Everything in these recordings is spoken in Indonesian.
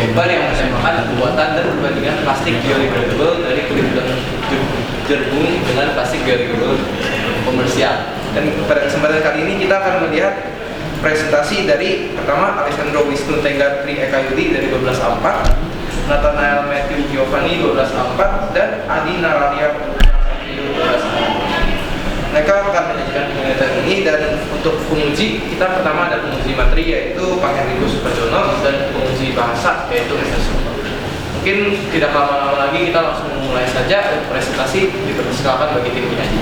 paper yang menemakan pembuatan dan perbandingan plastik biodegradable dari kulit udang jerbung dengan plastik biodegradable komersial. Dan pada kesempatan kali ini kita akan melihat presentasi dari pertama Alessandro Wisnu Tenggatri Ekayudi dari 12A4, Nathanael Matthew Giovanni 12A4, dan Adi Naralia 12A4. Mereka akan menyajikan penelitian ini, dan untuk penguji kita pertama ada penguji materi yaitu Pak Enrico Suparjono dan penguji bahasa yaitu Mr. Supa. Mungkin tidak lama-lama lagi kita langsung mulai saja presentasi, dipersilakan bagi tim penyaji.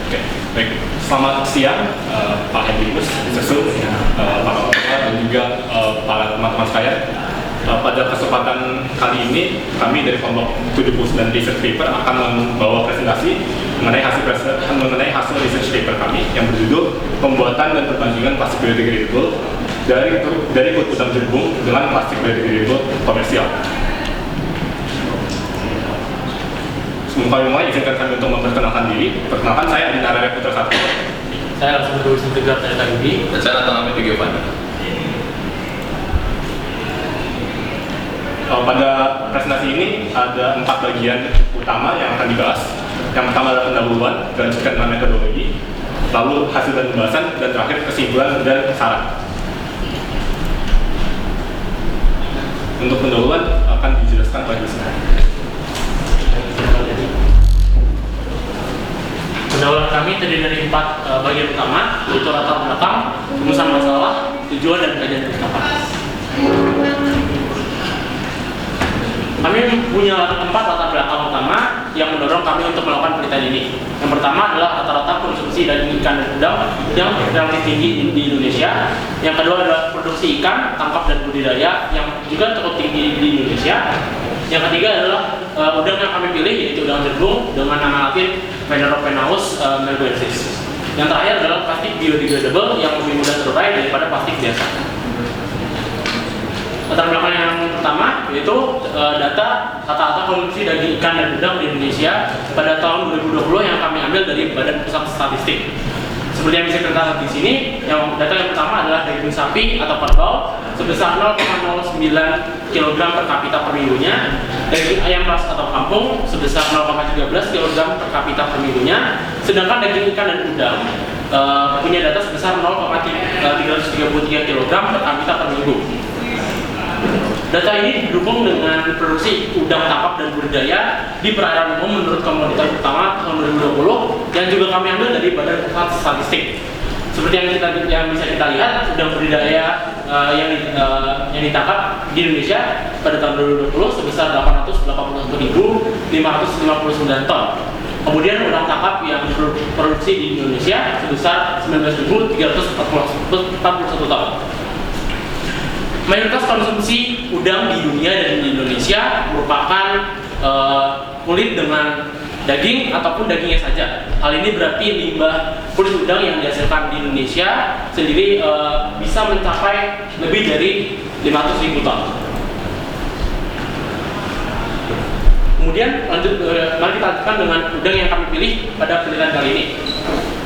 Oke, baik. Selamat siang Pak Enrico, Mr. Sup, para peserta dan juga para teman-teman sekalian. Pada kesempatan kali ini, kami dari kelompok 79 Research Paper akan membawa presentasi mengenai hasil research paper kami yang berjudul Pembuatan dan Perbandingan Plastik Biodegradable dari kulit udang jerbung dengan plastik biodegradable komersial. Sebelum kami mulai, izinkan kami untuk memperkenalkan diri. Perkenalkan, saya Adi Naralia Putra 1. Saya langsung Wisnu Tenggatri Ekayudi. Dan saya Nathanael Matthew Giovanni. Pada presentasi ini ada 4 bagian utama yang akan dibahas. Yang pertama adalah pendahuluan, dilanjutkan dengan metodologi, lalu hasil dan pembahasan, dan terakhir kesimpulan dan saran. Untuk pendahuluan akan dijelaskan pada sini. Pendahuluan kami terdiri dari 4 bagian utama, yaitu latar belakang, rumusan masalah, tujuan, dan kajian filsafat. Kami punya 4 latar belakang utama yang mendorong kami untuk melakukan penelitian ini. Yang pertama adalah rata-rata konsumsi daging ikan dan udang yang relatif tinggi di Indonesia. Yang kedua adalah produksi ikan, tangkap, dan budidaya yang juga cukup tinggi di Indonesia. Yang ketiga adalah udang yang kami pilih, yaitu udang jerbung dengan nama latin Phaneropenaeus melboensis. Yang terakhir adalah plastik biodegradable yang lebih mudah terurai daripada plastik biasa. Latar belakang yang pertama yaitu data rata-rata konsumsi daging ikan dan udang di Indonesia pada tahun 2020 yang kami ambil dari Badan Pusat Statistik. Seperti yang bisa kita lihat di sini, data yang pertama adalah daging sapi atau kerbau sebesar 0,09 kg per kapita per minggunya, daging ayam ras atau kampung sebesar 0,13 kg per kapita per minggunya, sedangkan daging ikan dan udang punya data sebesar 0,333 kg per kapita per minggu. Data ini didukung dengan produksi udang tangkap dan budidaya di perairan umum menurut komoditas utama tahun 2020 yang juga kami ambil dari Badan Pusat Statistik. Seperti yang bisa kita lihat, udang budidaya yang ditangkap di Indonesia pada tahun 2020 sebesar 881.559 ton. Kemudian udang tangkap yang diproduksi di Indonesia sebesar 19.341 ton. Mayoritas konsumsi udang di dunia dan di Indonesia merupakan kulit dengan daging ataupun dagingnya saja. Hal ini berarti limbah kulit udang yang dihasilkan di Indonesia sendiri bisa mencapai lebih dari 500.000 ton. Kemudian mari kita lanjutkan dengan udang yang kami pilih pada penelitian kali ini.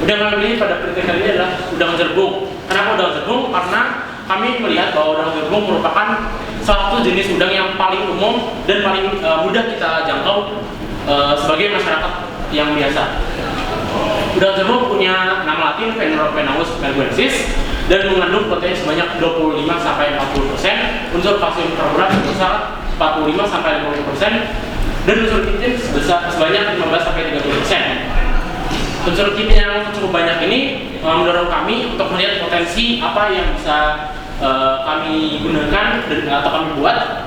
Udang yang kami pilih pada penelitian kali ini adalah udang jerbung. Kenapa udang jerbung? Karena kami melihat bahwa udang jerbung merupakan salah satu jenis udang yang paling umum dan paling mudah kita jangkau sebagai masyarakat yang biasa. Udang jerbung punya nama latin Phaneropenaeus melboensis dan mengandung protein sebanyak 25-40%, unsur kalsium karbonat sebesar 45-50%, dan unsur kitin sebanyak 15-30%. Unsur kimia yang cukup banyak ini mendorong kami untuk melihat potensi apa yang bisa kami gunakan atau kami buat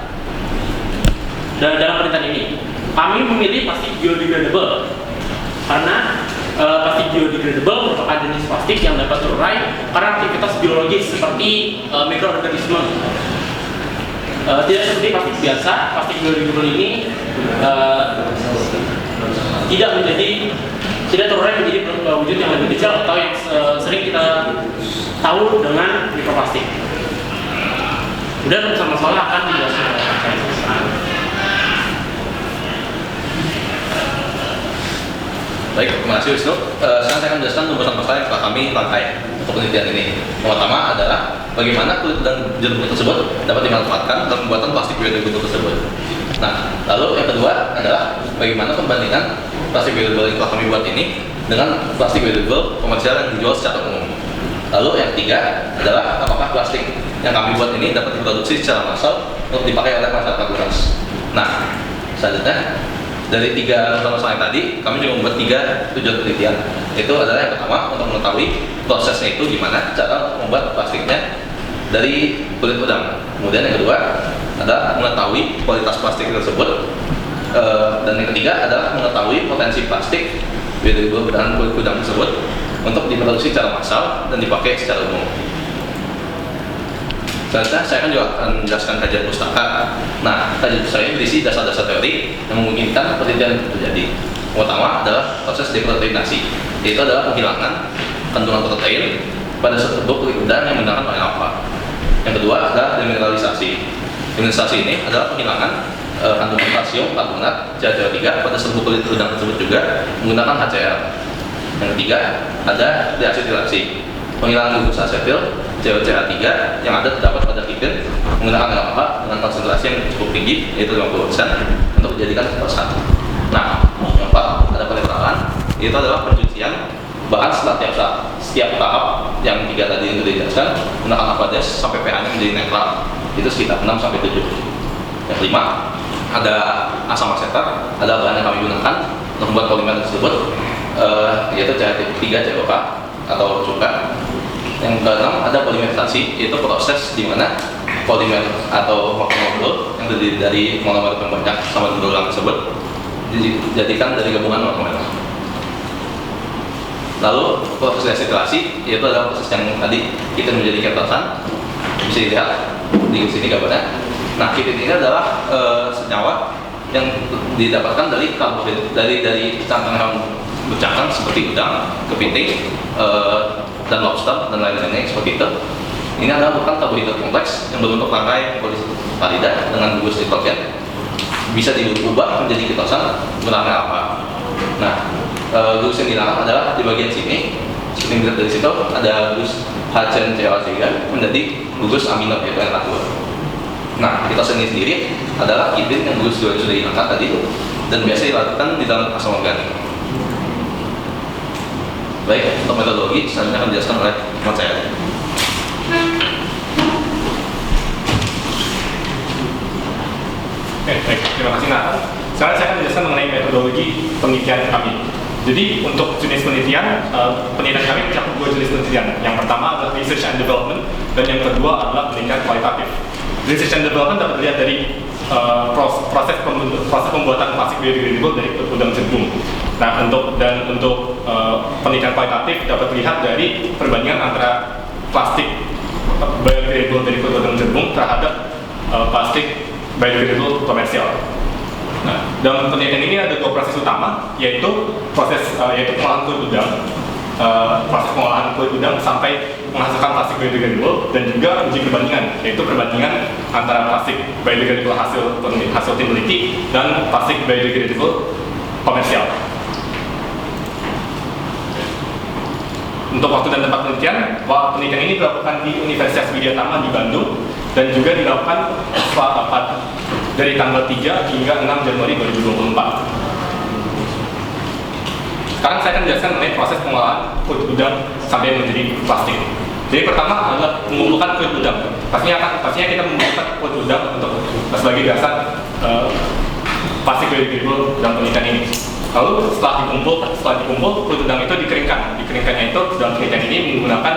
dalam penelitian ini. Kami memilih plastik biodegradable karena plastik biodegradable merupakan jenis plastik yang dapat terurai karena aktivitas biologis seperti mikroorganisme. Tidak seperti plastik biasa, plastik biodegradable ini tidak terurai menjadi wujud yang lebih kecil atau yang sering kita tahu dengan mikroplastik. Kemudian rumusan masalah akan dijelaskan oleh saya. Baik, terima kasih Wisnu. Sekarang saya akan menjelaskan rumusan masalah yang telah kami rangkai. untuk penelitian ini. Yang pertama adalah bagaimana kulit udang jeruk tersebut dapat dimanfaatkan dalam pembuatan plastik biodegradable tersebut. Nah, lalu yang kedua adalah bagaimana perbandingan plastik biodegradable yang telah kami buat ini dengan plastik biodegradable komersial yang dijual secara umum. Lalu yang ketiga adalah apakah plastik yang kami buat ini dapat diproduksi secara massal untuk dipakai oleh masyarakat luas. Nah, selanjutnya dari 3 masalah yang tadi, kami juga membuat 3 tujuan penelitian. Itu adalah yang pertama untuk mengetahui prosesnya itu gimana cara membuat plastiknya dari kulit udang. Kemudian yang kedua adalah mengetahui kualitas plastik tersebut. Dan yang ketiga adalah mengetahui potensi plastik biodegradable dan kulit udang tersebut untuk diproduksi secara massal dan dipakai secara umum. Selanjutnya saya kan juga akan menjelaskan kajian pustaka. Nah, kajian pustaka ini berisi dasar-dasar teori yang memungkinkan penelitian itu terjadi. Yang pertama adalah proses deproteinasi, yaitu adalah penghilangan kandungan protein pada serbuk kulit udang yang menggunakan oleh alfa. Yang kedua adalah demineralisasi. Demineralisasi ini adalah penghilangan kandungan kalsium karbonat CaCO3 pada serbuk kulit udang tersebut juga menggunakan HCl. Yang ketiga ada deasetilasi, penghilangan gugus asetil COCH3 yang ada terdapat pada kipin menggunakan alfa dengan konsentrasi yang cukup tinggi, yaitu 50% untuk dijadikan kepesan. Nah, yang keempat ada penetralan, itu adalah pencucian bahan setelah setiap tahap yang 3 tadi yang sudah dijelaskan menggunakan alfa des sampai pH-nya menjadi netral, itu sekitar 6-7. Yang kelima ada asam asetat, ada bahan yang kami gunakan untuk membuat polimer tersebut, yaitu CH3 COK atau cuka. Yang keenam ada polimerisasi, yaitu proses di mana polimer atau makromolecule yang terdiri dari monomer yang banyak sama berulang tersebut dijadikan dari gabungan monomer. Lalu proses deasetilasi, yaitu adalah proses yang tadi kita menjadi ketosan, bisa dilihat di sini gambarnya. Nah, kitin ini adalah senyawa yang didapatkan dari karbohidrat dari cangkang hewan bercangkang seperti udang, kepiting, dan lobster dan lain-lainnya seperti itu. Ini adalah bukan karbohidrat kompleks yang berbentuk rangkai polisakarida dengan gugus nitrogen, bisa diubah menjadi ketosan menggunakan alfa. Nah, gugus yang dilarang adalah di bagian sini. Seperti yang dilihat dari situ ada gugus HCl3 menjadi gugus amino, yaitu NH2. Nah, ketosan ini sendiri adalah kitin yang gugus sudah dihilangkan tadi dan biasa dilakukan di dalam asam organik. Baik, untuk metodologi selanjutnya akan dijelaskan oleh teman saya. Oke, baik, terima kasih Nathan. Sekarang saya akan menjelaskan mengenai metodologi penelitian kami. Jadi untuk jenis penelitian, penelitian kami mencakup 2 jenis penelitian. Yang pertama adalah research and development, dan yang kedua adalah penelitian kualitatif. Research and development dapat dilihat dari proses pembuatan plastik biodegradable dari udang jagung. Nah, untuk penelitian kualitatif dapat dilihat dari perbandingan antara plastik biodegradable dari udang jagung terhadap plastik biodegradable komersial. Nah, dalam penelitian ini ada 2 proses utama, yaitu pengolahan kulit udang, proses pengolahan kulit udang sampai menghasilkan plastik biodegradable, dan juga uji perbandingan, yaitu perbandingan antara plastik biodegradable hasil tim peneliti dan plastik biodegradable komersial. Untuk waktu dan tempat penelitian ini dilakukan di Universitas Widyatama di Bandung dan juga dilakukan dari tanggal 3 hingga 6 Januari 2024. Sekarang saya akan menjelaskan mengenai proses pengolahan kulit udang sampai menjadi plastik. Jadi pertama adalah mengumpulkan kulit udang. Pastinya kita mengumpulkan kulit udang untuk sebagai dasar plastik biodegradable dalam penelitian ini. Lalu setelah dikumpul kulit udang itu dikeringkan. Dikeringkannya itu dalam penelitian ini menggunakan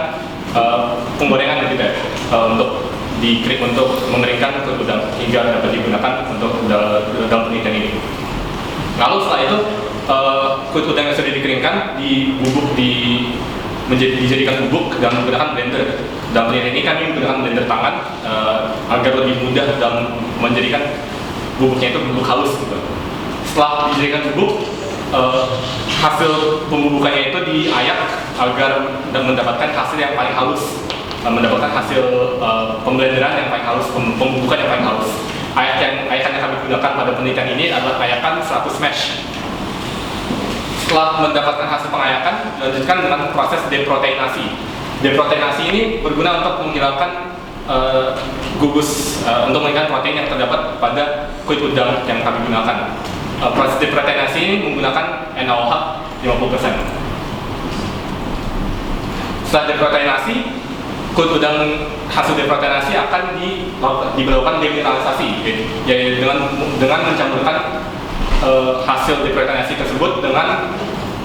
penggorengan gitu ya, untuk mengeringkan kulit udang hingga dapat digunakan untuk dalam penelitian ini. Lalu setelah itu kulit udang yang sudah dikeringkan dijadikan bubuk dan menggunakan blender. Dalam penelitian ini kami menggunakan blender tangan agar lebih mudah dalam menjadikan bubuknya itu bubuk halus gitu. Setelah dijadikan bubuk, hasil pembubukannya itu diayak agar mendapatkan hasil yang paling halus, mendapatkan hasil pemblenderan yang paling halus, pembubukan yang paling halus. Ayakan yang kami gunakan pada penelitian ini adalah ayakan 100 mesh. Setelah mendapatkan hasil pengayakan, dilanjutkan dengan proses deproteinasi. Deproteinasi ini berguna untuk menghilangkan gugus untuk menghilangkan protein yang terdapat pada kulit udang yang kami gunakan. Proses deproteinasi ini menggunakan NaOH 50%. Setelah deproteinasi, kulit udang hasil deproteinasi akan diberlakukan demineralisasi, yaitu dengan mencampurkan hasil deproteinasi tersebut dengan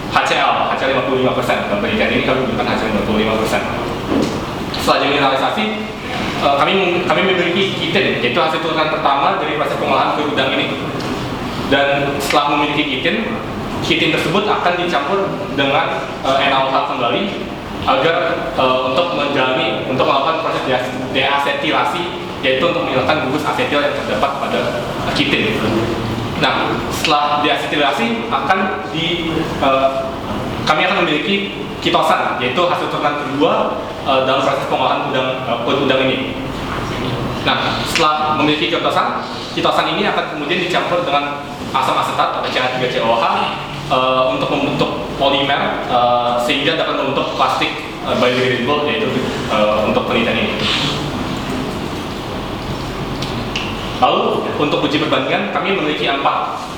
HCl 55%. Dalam penelitian ini kami menggunakan HCl 55%. Setelah demineralisasi, kami memiliki kitin, yaitu hasil turunan pertama dari proses pengolahan kulit udang ini. Dan setelah memiliki kitin tersebut akan dicampur dengan NaOH kembali agar untuk melakukan proses deasetilasi, yaitu untuk menghilangkan gugus asetil yang terdapat pada kitin. Nah, setelah deasetilasi kami akan memiliki kitosan, yaitu hasil turunan kedua dalam proses pengolahan kulit udang ini. Nah, setelah memiliki kitosan ini akan kemudian dicampur dengan asam asetat atau CH3COH untuk membentuk polimer sehingga dapat membentuk plastik biodegradable, yaitu untuk penelitian ini. Lalu untuk uji perbandingan kami memiliki 4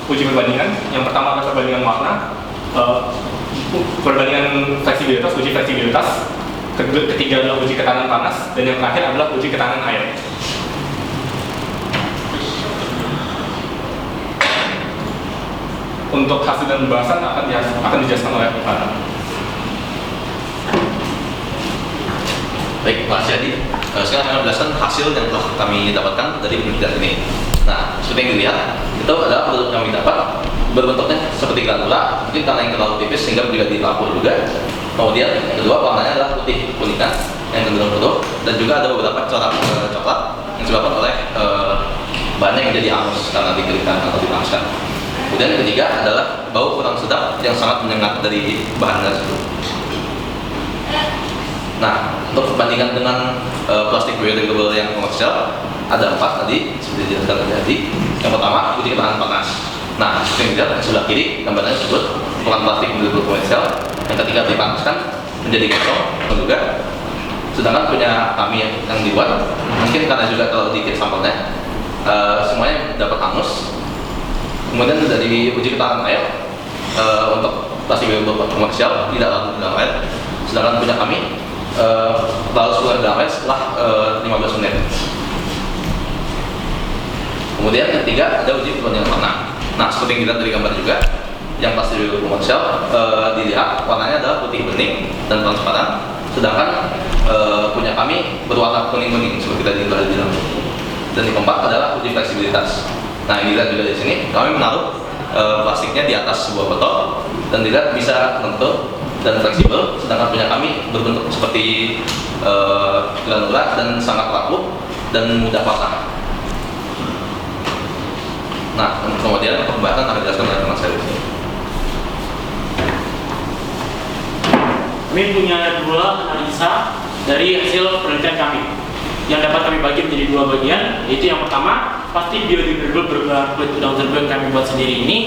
uji perbandingan. Yang pertama adalah perbandingan warna, perbandingan fleksibilitas, uji fleksibilitas. Ketiga adalah uji ketahanan panas, dan yang terakhir adalah uji ketahanan air. Untuk hasil dan pembahasan akan dijelaskan oleh Farhan. Baik, Mas Yadi. Sekarang saya akan menjelaskan hasil yang telah kami dapatkan dari penelitian ini. Nah, seperti yang dilihat, itu adalah produk yang kami dapat berbentuknya seperti granula, mungkin karena yang terlalu tipis sehingga juga dilapur juga. Kemudian yang kedua, warnanya adalah putih kuningan yang cenderung keruh, dan juga ada beberapa corak coklat yang disebabkan oleh bahannya yang jadi angus karena dikeringkan atau dipanaskan. Kemudian yang ketiga adalah bau kurang sedap yang sangat menyengat dari bahan tersebut. Nah, untuk perbandingan dengan plastik biodegradable yang komersial ada 4 tadi, seperti dijelaskan tadi. Yang pertama, uji ketahanan panas. Nah, seperti yang dilihat sebelah kiri gambarnya tersebut bukan plastik biodegradable komersial. Yang ketiga dipanaskan menjadi gosong juga. Sedangkan punya kami yang dibuat mungkin karena juga terlalu dikit sampelnya, semuanya dapat hangus. Kemudian dari uji ketahanan air untuk plastik biodegradable komersial tidak larut dalam air. Sedangkan punya kami lalu keluar dalam air setelah 15 menit. Kemudian yang ketiga ada uji perbandingan warna. Nah, seperti yang dilihat dari gambar juga, yang plastik biodegradable komersial dilihat warnanya adalah putih bening dan transparan, sedangkan punya kami berwarna kuning-kuning seperti tadi telah dibilang. Dan yang keempat adalah uji fleksibilitas. Nah, ini dilihat juga di sini, kami menaruh plastiknya di atas sebuah botol dan dilihat bisa lentur dan fleksibel, sedangkan punya kami berbentuk seperti granula dan sangat rapuh dan mudah patah. Nah, kemudian untuk pembahasan akan dijelaskan oleh teman saya di sini. Kami punya 2 analisa dari hasil penelitian kami yang dapat kami bagi menjadi 2 bagian, yaitu yang pertama, plastik biodegradable berbahan kulit udang terbang yang kami buat sendiri ini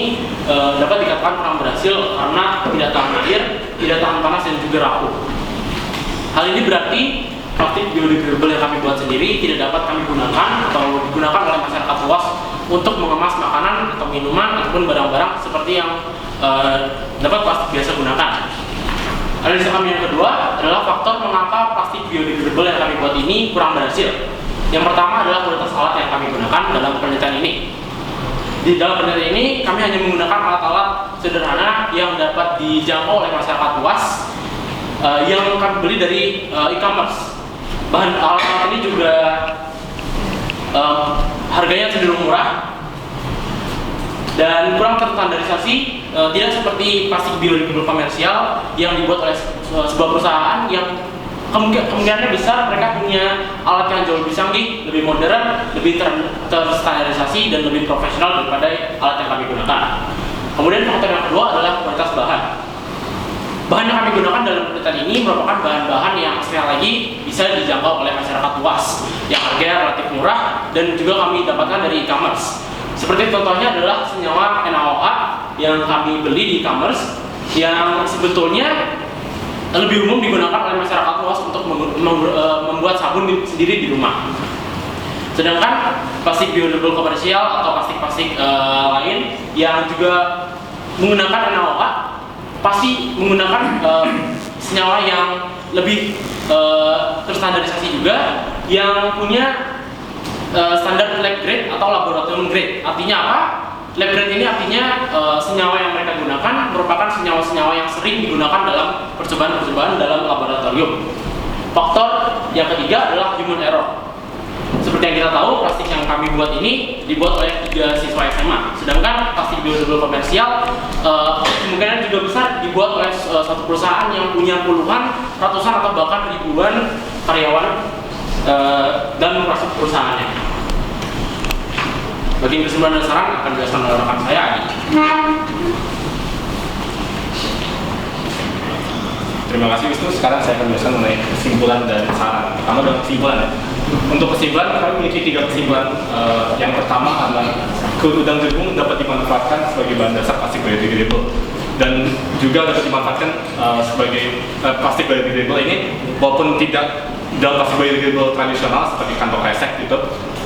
dapat dikatakan kurang berhasil karena tidak tahan air, tidak tahan panas, dan juga rapuh. Hal ini berarti plastik biodegradable yang kami buat sendiri tidak dapat kami gunakan atau digunakan oleh masyarakat luas untuk mengemas makanan atau minuman ataupun barang-barang seperti yang dapat plastik biasa gunakan. Analisa kami yang kedua adalah faktor mengapa plastik biodegradable yang kami buat ini kurang berhasil. Yang pertama adalah kualitas alat yang kami gunakan dalam penelitian ini. Di dalam penelitian ini kami hanya menggunakan alat-alat sederhana yang dapat dijangkau oleh masyarakat luas yang kami beli dari e-commerce. Bahan alat-alat ini juga harganya cenderung murah dan kurang terstandarisasi, tidak seperti plastik biodegradable komersial yang dibuat oleh sebuah perusahaan yang kemungkinannya besar mereka punya alat yang jauh lebih canggih, lebih modern, lebih terstandarisasi dan lebih profesional daripada alat yang kami gunakan. Kemudian faktor yang kedua adalah kualitas bahan. Bahan yang kami gunakan dalam penelitian ini merupakan bahan-bahan yang sekali lagi bisa dijangkau oleh masyarakat luas, yang harganya relatif murah dan juga kami dapatkan dari e-commerce. Seperti contohnya adalah senyawa NaOH yang kami beli di e-commerce yang sebetulnya lebih umum digunakan oleh masyarakat luas untuk membuat sabun sendiri di rumah. Sedangkan plastik biodegradable komersial atau plastik-plastik lain yang juga menggunakan NaOH pasti menggunakan senyawa yang lebih terstandarisasi juga, yang punya standar lab grade atau laboratorium grade. Artinya apa? Lab grade ini artinya senyawa yang mereka gunakan merupakan senyawa-senyawa yang sering digunakan dalam percobaan-percobaan dalam laboratorium. Faktor yang ketiga adalah human error. Seperti yang kita tahu, plastik yang kami buat ini dibuat oleh 3 siswa SMA. Sedangkan plastik biodegradable komersial kemungkinan juga besar dibuat oleh satu perusahaan yang punya puluhan, ratusan atau bahkan ribuan karyawan dan masuk perusahaannya. Bagi kesimpulan dan saran akan dijelaskan oleh rekan saya, Adi. Terima kasih Wisnu. Sekarang saya akan menjelaskan mengenai kesimpulan dan saran. Pertama dengan kesimpulan ya. Untuk kesimpulan, kami memiliki 3 kesimpulan. Yang pertama adalah kulit udang jagung dapat dimanfaatkan sebagai bahan dasar plastik biodegradable dan juga dapat dimanfaatkan sebagai plastik biodegradable ini walaupun tidak dalam plastik biodegradable tradisional seperti kantong kresek gitu,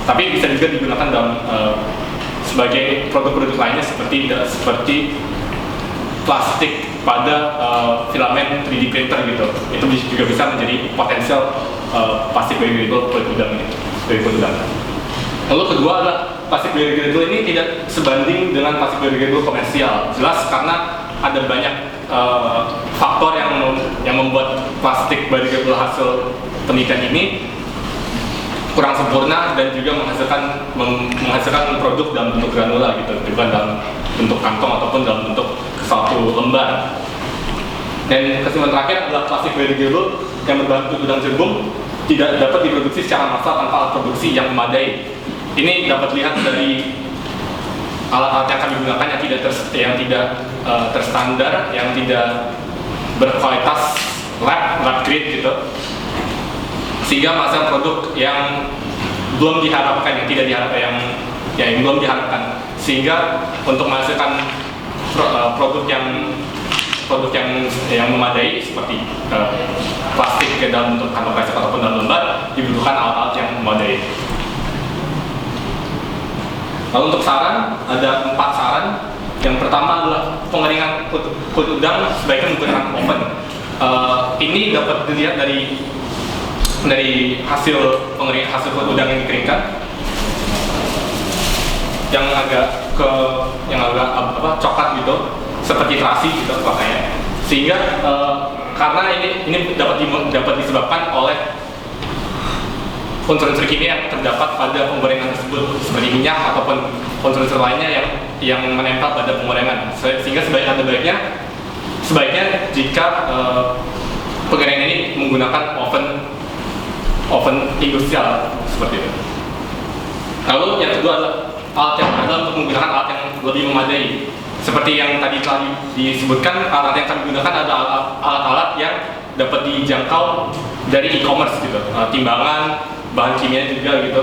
tapi bisa juga digunakan dalam sebagai produk-produk lainnya seperti plastik pada filamen 3D printer gitu. Itu juga bisa menjadi potensial plastik biodegradable kulit udang ini dari kulit udang. Lalu kedua adalah plastik biodegradable ini tidak sebanding dengan plastik biodegradable komersial. Jelas karena ada banyak faktor yang membuat plastik biodegradable hasil penelitian ini kurang sempurna dan juga menghasilkan produk dalam bentuk granula gitu, bukan dalam bentuk kantong ataupun dalam bentuk satu lembar. Dan kesimpulan terakhir adalah plastik biodegradable yang berbahan kulit udang jagung tidak dapat diproduksi secara massal tanpa alat produksi yang memadai. Ini dapat dilihat dari alat-alat yang kami gunakan yang tidak terstandar, yang tidak berkualitas lab grade gitu, sehingga menghasilkan produk yang belum diharapkan, yang belum diharapkan, sehingga untuk menghasilkan produk yang memadai seperti plastik ke dalam bentuk kantong kresek ataupun dalam lembar dibutuhkan alat-alat yang memadai. Lalu untuk saran, ada 4 saran. Yang pertama adalah pengeringan kulit udang sebaiknya menggunakan oven. Ini dapat dilihat dari hasil kulit udang yang dikeringkan, yang agak coklat gitu, seperti terasi gitu warnanya. Sehingga karena ini dapat disebabkan oleh unsur-unsur kimia yang terdapat pada penggorengan tersebut seperti minyak ataupun unsur-unsur lainnya yang menempel pada penggorengan. Sehingga sebaiknya jika penggorengan ini menggunakan oven industrial seperti itu. Lalu yang kedua adalah untuk menggunakan alat yang lebih memadai. Seperti yang tadi telah disebutkan, alat yang kami gunakan adalah alat-alat yang dapat dijangkau dari e-commerce gitu, timbangan, bahan kimia juga gitu,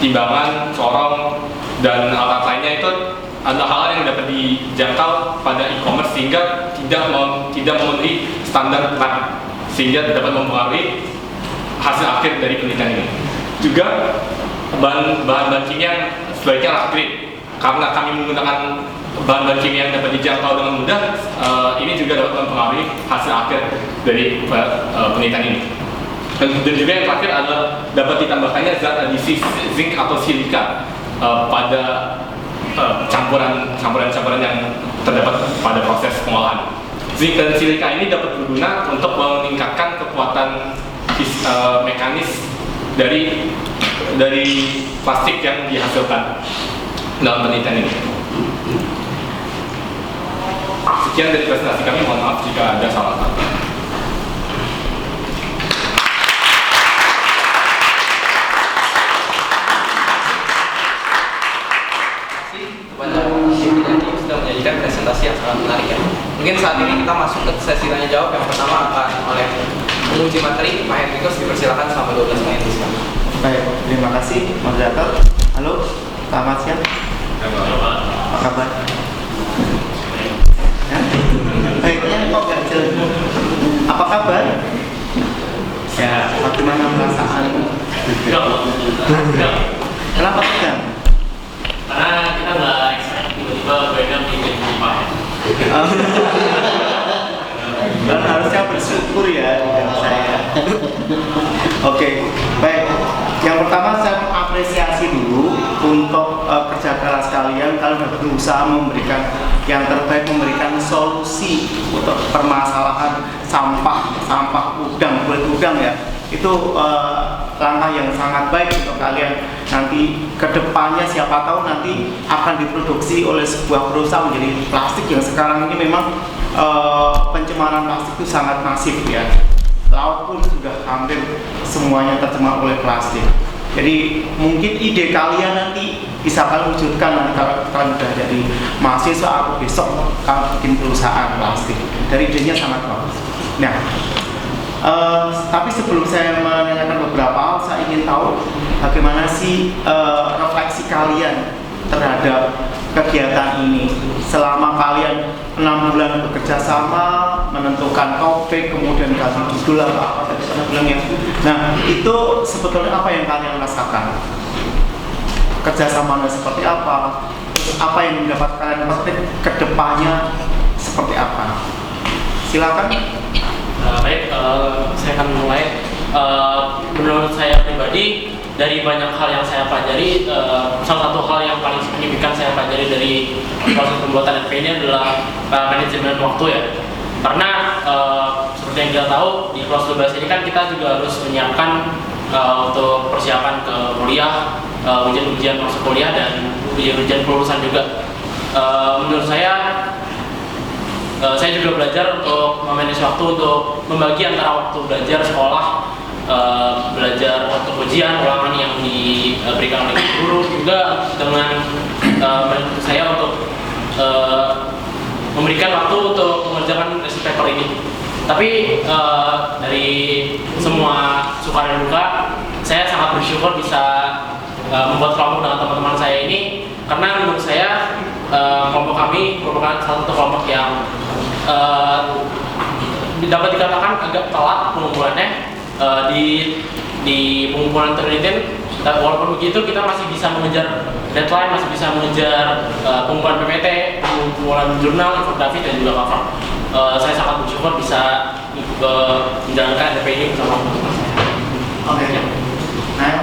timbangan, corong, dan alat lainnya itu adalah hal yang dapat dijangkau pada e-commerce sehingga tidak memenuhi standar lab, sehingga dapat mempengaruhi hasil akhir dari penelitian ini. Juga bahan kimia sebaiknya lab grade, karena kami menggunakan bahan kimia yang dapat dijangkau dengan mudah. Ini juga dapat mempengaruhi hasil akhir dari penelitian ini. Dan juga yang terakhir adalah dapat ditambahkannya zat adisi zinc atau silika pada campuran yang terdapat pada proses pengolahan. Zinc dan silika ini dapat berguna untuk meningkatkan kekuatan mekanis dari plastik yang dihasilkan dalam penelitian ini. Sekian dari presentasi kami, mohon maaf jika ada salah kata. Sudah menyajikan presentasi yang sangat menarik ya. Mungkin saat ini kita masuk ke sesi tanya jawab. Yang pertama akan oleh penguji materi Pak Henrikus, dipersilakan selama 12 menit. Baik, terima kasih moderator. Halo, selamat siang. Apa kabar? Ya? Baiknya kok nggak jelas. Apa kabar? Ya, bagaimana perasaanmu? Kenapa tegang? Karena kita nggak expect tiba-tiba BNM jadi lupa. Dan harusnya bersyukur ya dengan saya. Oke, baik. Yang pertama saya mengapresiasi dulu untuk kerja keras kalian sudah berusaha memberikan yang terbaik, memberikan solusi untuk permasalahan sampah udang, kulit udang ya. Itu langkah yang sangat baik untuk kalian. Nanti kedepannya siapa tahu nanti akan diproduksi oleh sebuah perusahaan menjadi plastik yang sekarang ini memang pencemaran plastik itu sangat masif ya. Laut pun sudah hampir semuanya tercemar oleh plastik. Jadi mungkin ide kalian nanti bisa kalian wujudkan nanti kalau kalian sudah jadi mahasiswa atau besok kalian bikin perusahaan plastik. Dari idenya sangat bagus. Nah, tapi sebelum saya menanyakan beberapa hal, saya ingin tahu bagaimana sih refleksi kalian terhadap kegiatan ini selama kalian 6 bulan bekerja sama, menentukan topik, kemudian kasih judul apa tadi saya bilangnya. Nah, itu sebetulnya apa yang kalian rasakan? Kerjasamanya seperti apa? Apa yang mendapat kalian petik ke depannya seperti apa? Silakan. Baik, saya akan mulai. Menurut saya pribadi, dari banyak hal yang saya pelajari, salah satu hal yang paling signifikan saya pelajari dari proses pembuatan NP ini adalah manajemen waktu ya. Karena seperti yang kita tahu di kelas 12 ini kan kita juga harus menyiapkan untuk persiapan ke kuliah, ujian-ujian masuk kuliah dan ujian-ujian kelulusan juga. Menurut saya juga belajar untuk memanage waktu, untuk membagi antara waktu belajar sekolah, belajar untuk ujian ulangan yang diberikan oleh guru, juga dengan menurut saya untuk memberikan waktu untuk mengerjakan research paper ini. Tapi dari semua suka dan duka, saya sangat bersyukur bisa membuat kelompok dengan teman-teman saya ini, karena menurut saya kelompok kami merupakan salah satu kelompok yang dapat dikatakan agak telat pengumpulannya. Di pengumpulan penelitian, walaupun begitu kita masih bisa mengejar deadline, masih bisa mengejar pengumpulan PPT, pengumpulan jurnal, infografis dan juga cover. Saya sangat bersyukur bisa menjalankan NP ini bersama teman-teman saya. Oke. Nah,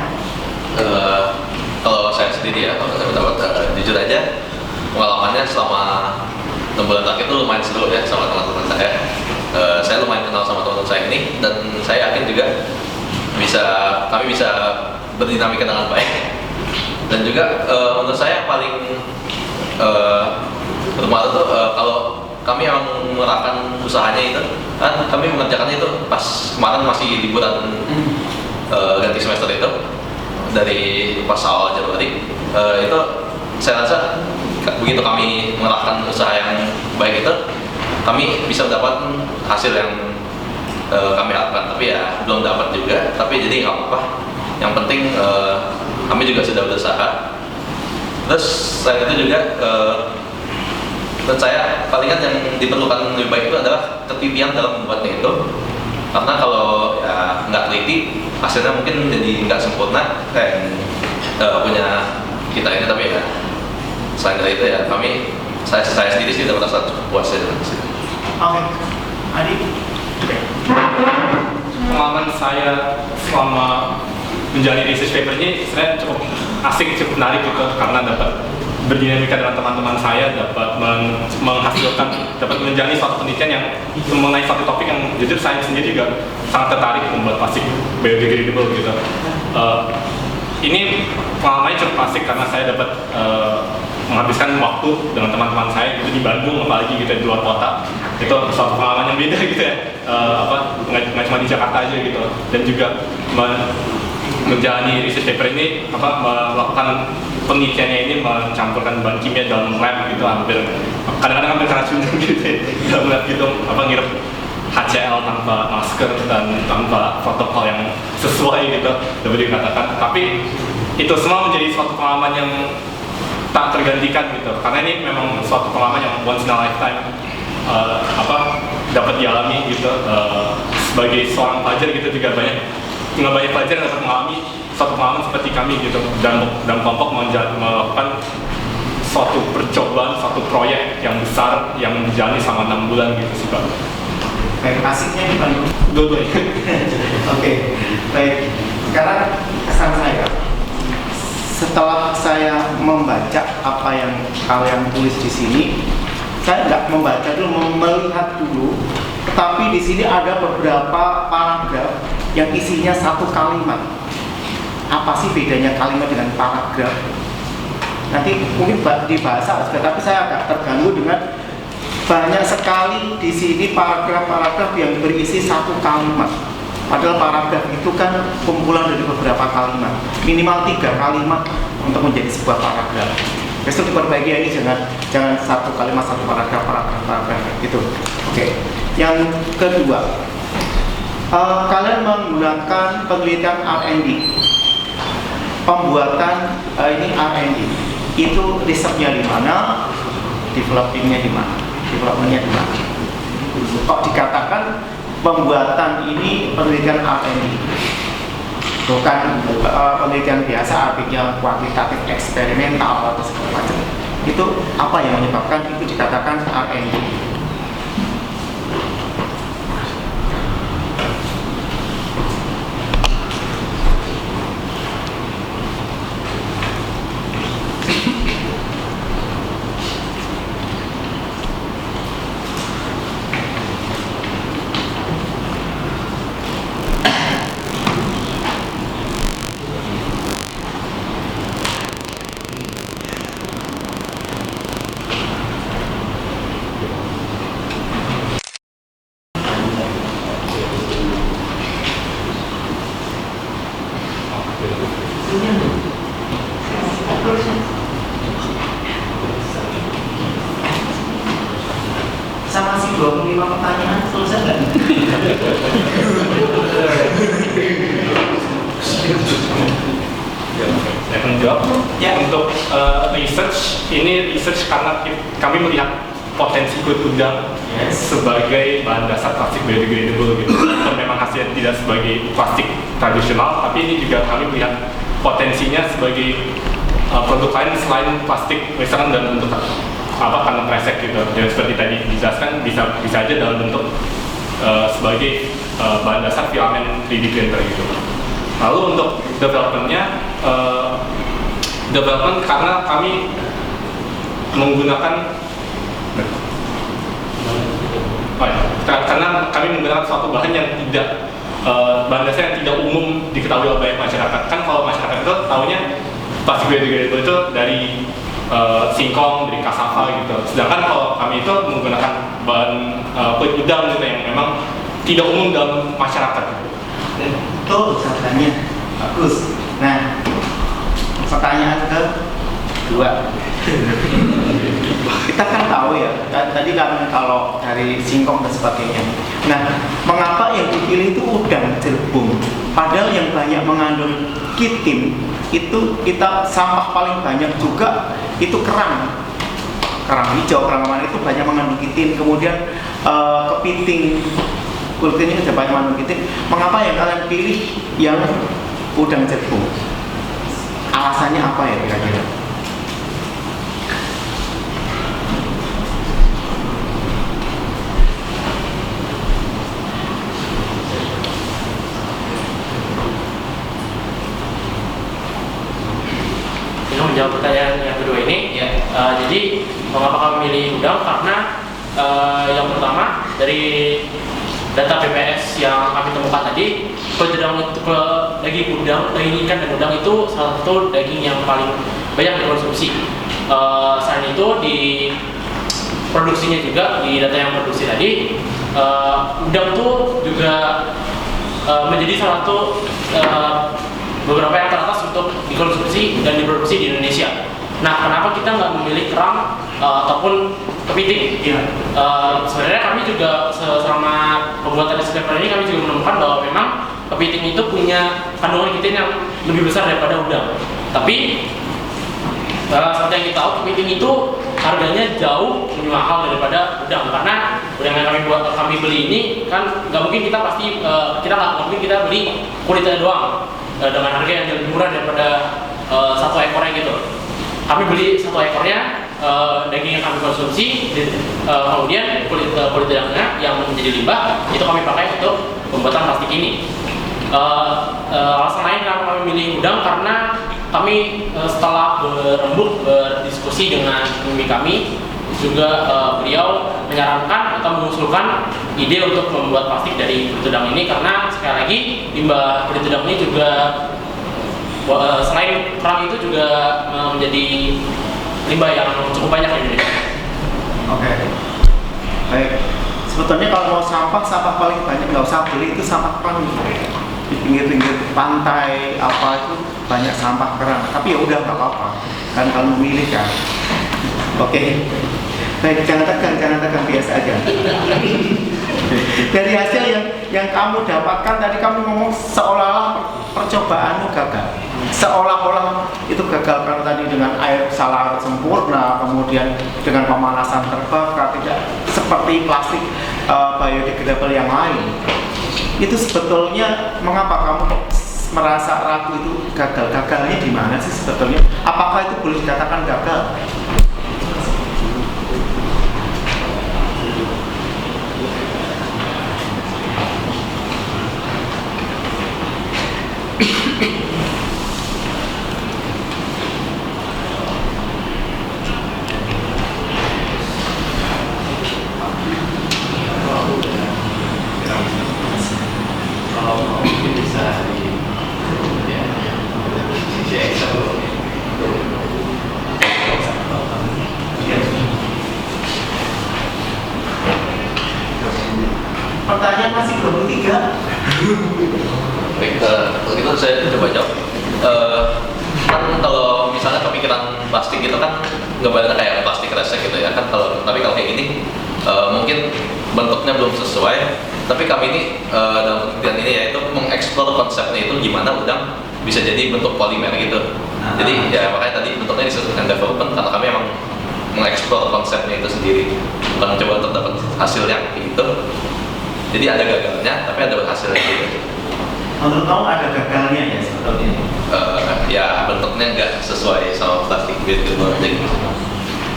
kalau saya sendiri ya, kalau saya pendapat jujur aja, pengalamannya selama 6 bulan terakhir itu lumayan seru ya sama teman-teman saya. Saya lumayan kenal sama teman-teman saya ini, dan saya yakin juga kami bisa berdinamika dengan baik. Dan juga menurut saya paling bermanfaat itu kalau kami yang mengerahkan usahanya itu, kan kami mengerjakannya itu pas kemarin masih liburan ganti semester itu, dari pas awal Januari itu saya rasa begitu kami mengerahkan usaha yang baik itu, kami bisa mendapat hasil yang kami harapkan. Tapi ya belum dapat juga, tapi jadi nggak apa-apa. Yang penting kami juga sudah berusaha. Terus selain itu juga menurut saya palingan yang diperlukan lebih baik itu adalah ketelitian dalam membuatnya itu. Karena kalau ya nggak teliti, hasilnya mungkin jadi nggak sempurna dan punya kita ini. Tapi ya selain dari itu ya saya sendiri sih udah merasa cukup puas ya dengan hasilnya. oke. Adi. Pengalaman saya selama menjalani research paper ini sebenarnya cukup asik, cukup menarik gitu, karena dapat berdinamika dengan teman-teman saya, dapat menghasilkan, dapat menjalani suatu penelitian yang mengenai suatu topik yang jujur saya sendiri juga sangat tertarik membuat plastik biodegradable gitu. Ini pengalamannya cukup asik karena saya dapat menghabiskan waktu dengan teman-teman saya gitu di Bandung, apalagi gitu di luar kota. Itu suatu pengalaman yang beda gitu ya, nggak cuma di Jakarta aja gitu. Dan juga menjalani research paper ini, melakukan penelitiannya ini mencampurkan bahan kimia dalam lab gitu, hampir kadang-kadang hampir keracunan gitu ya, dalam lab gitu, ngirup HCl tanpa masker dan tanpa protokol yang sesuai gitu, dapat dikatakan. Tapi itu semua menjadi suatu pengalaman yang tak tergantikan gitu, karena ini memang suatu pengalaman yang once in a lifetime. dapat dialami gitu. Sebagai seorang pelajar gitu juga nggak banyak pelajar yang dapat mengalami suatu pengalaman seperti kami gitu, dan kelompok melakukan suatu percobaan, suatu proyek yang besar yang menjalani selama 6 bulan gitu sih Pak. Baik, asiknya di Bandung. Dua-duanya. Oke, baik. Sekarang kesan saya, setelah saya membaca apa yang kalian tulis di sini, saya nggak membaca dulu, melihat dulu. Tetapi di sini ada beberapa paragraf yang isinya satu kalimat. Apa sih bedanya kalimat dengan paragraf? Nanti mungkin di bahasa juga, tapi saya agak terganggu dengan banyak sekali di sini paragraf-paragraf yang berisi satu kalimat. Padahal paragraf itu kan kumpulan dari beberapa kalimat, minimal 3 kalimat untuk menjadi sebuah paragraf. Besok diperbaiki ya, ini jangan satu kalimat satu paragraf gitu. Oke. Yang kedua, kalian menggunakan penelitian R&D, pembuatan ini R&D. Itu risetnya di mana, developingnya di mana, developmentnya di mana. Kok dikatakan pembuatan ini penelitian R&D, bukan penelitian biasa, artinya kuantitatif eksperimental atau segala macam. Itu apa yang menyebabkan itu dikatakan R&D? Sama sih 25 pertanyaan selesai nggak? Saya akan jawab. Ya. Untuk research karena kami melihat potensi kulit udang sebagai bahan dasar plastik biodegradable gitu. Dan memang hasilnya tidak sebagai plastik tradisional, tapi ini juga kami melihat potensinya sebagai produk lain selain plastik, misalkan dalam bentuk kantong kresek gitu. Dan seperti tadi dijelaskan bisa aja dalam bentuk sebagai bahan dasar filamen 3D printer gitu. Lalu untuk development karena kami menggunakan suatu bahan yang tidak bahan dasar yang tidak umum diketahui oleh banyak masyarakat. Kan kalau masyarakat itu tahunya plastik biodegradable itu dari singkong, dari cassava gitu. Sedangkan kalau kami itu menggunakan bahan kulit udang gitu yang memang tidak umum dalam masyarakat. Betul, caranya bagus. Nah, pertanyaan kedua. Kita kan tahu ya, tadi kan kalau dari singkong dan sebagainya. Nah, mengapa yang dipilih itu udang jerbung? Padahal yang banyak mengandung kitin itu kita sampah paling banyak juga itu kerang hijau, kerang mana itu banyak mengandung kitin. Kemudian kepiting, kulit ini juga banyak mengandung kitin. Mengapa yang kalian pilih yang udang jerbung? Alasannya apa ya kira-kira? Menjawab pertanyaan yang kedua ini, jadi mengapa kami milih udang? Karena yang pertama dari data BPS yang kami temukan tadi, daging ikan dan udang itu salah satu daging yang paling banyak dikonsumsi. Selain itu di produksinya juga, di data yang produksi tadi, udang itu juga menjadi salah satu beberapa yang teratas untuk dikonsumsi dan diproduksi di Indonesia. Nah, kenapa kita nggak memilih kerang ataupun kepiting? Sebenarnya kami juga selama pembuatan eksperimen ini kami juga menemukan bahwa memang kepiting itu punya kandungan kitin yang lebih besar daripada udang. Tapi seperti yang kita tahu, kepiting itu harganya jauh lebih mahal daripada udang, karena udang yang kami beli ini kan nggak mungkin kita pasti nggak mungkin kita beli kulitnya doang dengan harga yang lebih murah daripada satu ekornya gitu. Kami beli satu ekornya, daging yang kami konsumsi, kemudian kulit udangnya yang menjadi limbah itu kami pakai untuk pembuatan plastik ini. Alasan lain kenapa kami milih udang karena kami setelah berdiskusi dengan pembimbing kami juga beliau menyarankan atau mengusulkan ide untuk membuat plastik dari kulit udang ini, karena sekali lagi limbah kulit udang ini juga selain kerang itu juga menjadi limbah yang cukup banyak di Indonesia. Oke. Baik. Sebetulnya kalau mau sampah paling banyak nggak usah beli itu sampah kerang. Di pinggir-pinggir pantai apa itu banyak sampah kerang. Tapi ya udah nggak apa-apa. Kan kalau memilih kan. Oke. Baik, jangan tegang biasa aja. Dari hasil yang kamu dapatkan tadi kamu ngomong seolah-olah percobaanmu gagal. Seolah-olah itu gagal karena tadi dengan air salah sempurna, kemudian dengan pemanasan terbakar, tidak seperti plastik biodegradable yang lain. Itu sebetulnya mengapa kamu merasa ragu itu gagal? Gagalnya di mana sih sebetulnya? Apakah itu boleh dikatakan gagal? Pertanyaan masih 23. Baik, kalau gitu saya coba jawab. Kan kalau misalnya kepikiran plastik itu kan gambarnya kayak plastik resek gitu ya kan, tapi kalau kayak gini mungkin bentuknya belum sesuai, tapi kami ini dalam penelitian ini yaitu mengeksplor konsepnya itu gimana udang bisa jadi bentuk polimer gitu. Jadi ya makanya tadi bentuknya disebutkan development karena kami emang mengeksplor konsepnya itu sendiri, bukan coba untuk dapat hasil yang gitu. Jadi ada gagalnya, tapi ada hasilnya gitu. Menurut kamu ada gagalnya ya sebetulnya? Ya bentuknya nggak sesuai sama plastik biodegradable.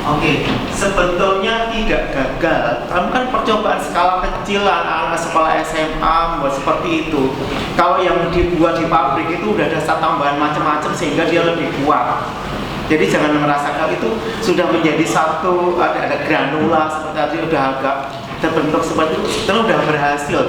Oke, sebetulnya tidak gagal. Kamu kan percobaan skala kecil anak-anak sekolah SMA buat seperti itu. Kalau yang dibuat di pabrik itu udah ada tambahan macam-macam sehingga dia lebih kuat. Jadi jangan merasakan itu sudah menjadi satu ada granula seperti tadi udah agak terbentuk seperti itu udah berhasil.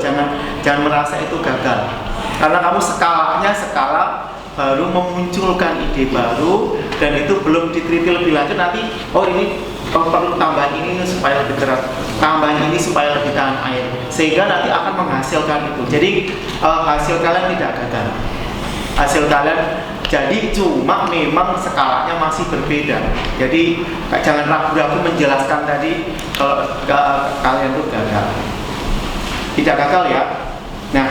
Jangan merasa itu gagal. Karena kamu skala baru memunculkan ide baru dan itu belum diteliti lebih lanjut, nanti ini perlu tambahan ini supaya lebih keras, tambahan ini supaya lebih tahan air, sehingga nanti akan menghasilkan itu. Jadi hasil kalian tidak gagal, hasil kalian jadi cuma memang skalanya masih berbeda. Jadi jangan ragu-ragu menjelaskan tadi kalau kalian itu gagal, tidak gagal ya. Nah,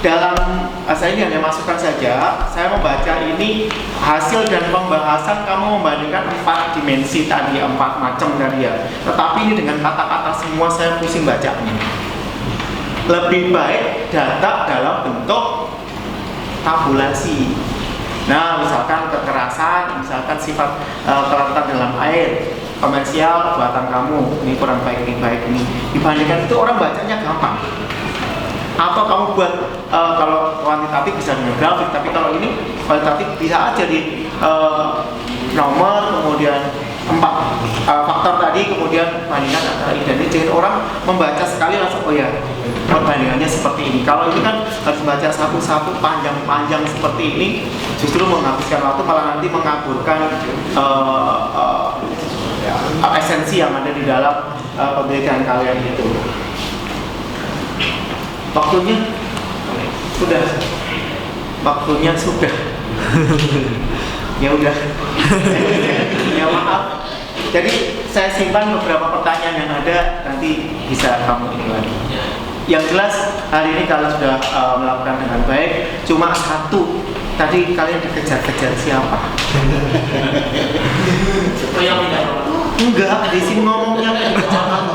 dalam saya ini hanya masukan saja, saya membaca ini hasil dan pembahasan kamu membandingkan 4 dimensi tadi, 4 macam tadi ya. Tetapi ini dengan kata-kata semua saya pusing bacanya. Lebih baik data dalam bentuk tabulasi. Nah, misalkan kekerasan, misalkan sifat kelautan dalam air, komersial buatan kamu, ini kurang baik, ini baik, ini dibandingkan itu orang bacanya gampang. Atau kamu buat kalau kuantitatif bisa dengan grafik, tapi kalau ini kualitatif bisa aja di nomor, kemudian 4 faktor tadi, kemudian bandingan antara ini. Jadi orang membaca sekali langsung ya perbandingannya seperti ini. Kalau ini kan harus baca satu-satu panjang-panjang seperti ini, justru menghabiskan waktu, malah nanti mengaburkan esensi yang ada di dalam penelitian kalian itu. Waktunya sudah. Ya udah. Ya maaf. Jadi saya simpan beberapa pertanyaan yang ada, nanti bisa kamu ini lagi. Yang jelas hari ini kalian sudah melakukan dengan baik. Cuma satu tadi kalian dikejar-kejar siapa? Oh yang tidak. Enggak, di sini ngomongnya dikejar kamu.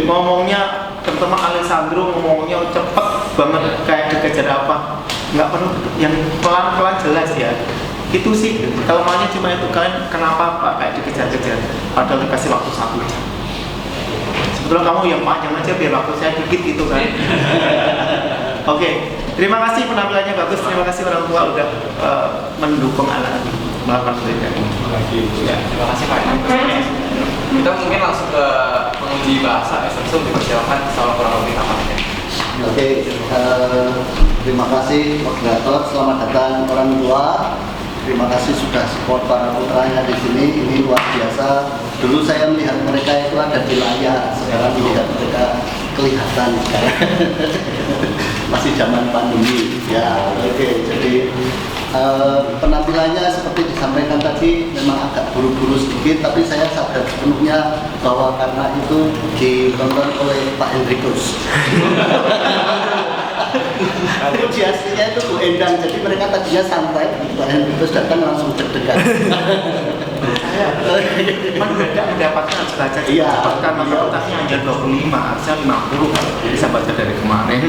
Ngomongnya terutama Alessandro ngomongnya cepet banget kayak dikejar apa? Nggak perlu yang pelan-pelan jelas ya. Itu sih kelemahannya cuma itu, kalian kenapa Pak kayak dikejar-kejar padahal dikasih waktu 1 jam. Sebetulnya kamu yang panjang aja biar waktu saya dikit gitu kan. Oke, terima kasih penampilannya bagus, terima kasih orang tua udah mendukung anak melakukan penelitian. Ya, terima kasih Pak. Kita mungkin langsung ke penguji bahasa langsung dipersilakan sama kurang lebih namanya. Oke, terima kasih moderator, selamat datang orang tua. Terima kasih sudah support para putranya di sini. Ini luar biasa. Dulu saya melihat mereka itu ada di layar, sekarang melihat mereka kelihatan. Masih zaman pandemi. Ya, oke. Jadi penampilannya seperti disampaikan tadi memang agak buru-buru sedikit, tapi saya sadar sepenuhnya bahwa karena itu ditonton oleh Pak Hendrikus. Puji aslinya itu Bu Endang, jadi mereka tadinya santai, Pak Hendrikus datang langsung deg-degan. Mendadak mendapatkan baca Iya, karena fakultasnya hanya 25, harusnya 50 bisa baca dari kemarin.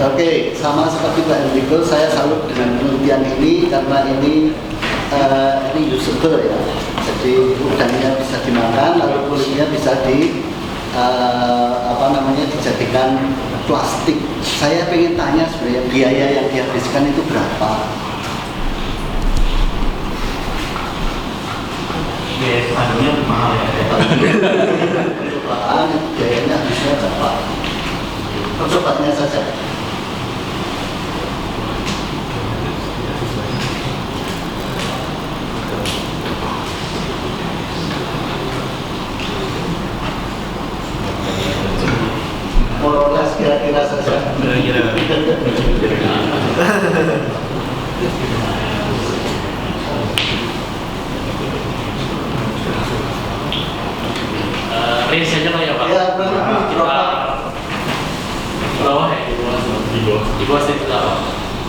Oke, sama seperti Pak Hendrikus, saya salut dengan penelitian ini karena ini usable ya. Jadi udangnya bisa dimakan, lalu kulitnya bisa dijadikan plastik. Saya pengen tanya sebenarnya biaya yang dihabiskan itu berapa? Biaya padunya mahal ya. Biayanya habisnya berapa? Sobatnya saja. Morolas kira-kira saja. Range aja lah ya Pak. Ya, berapa? Kita bawah ya, di bawah 1 juta Pak.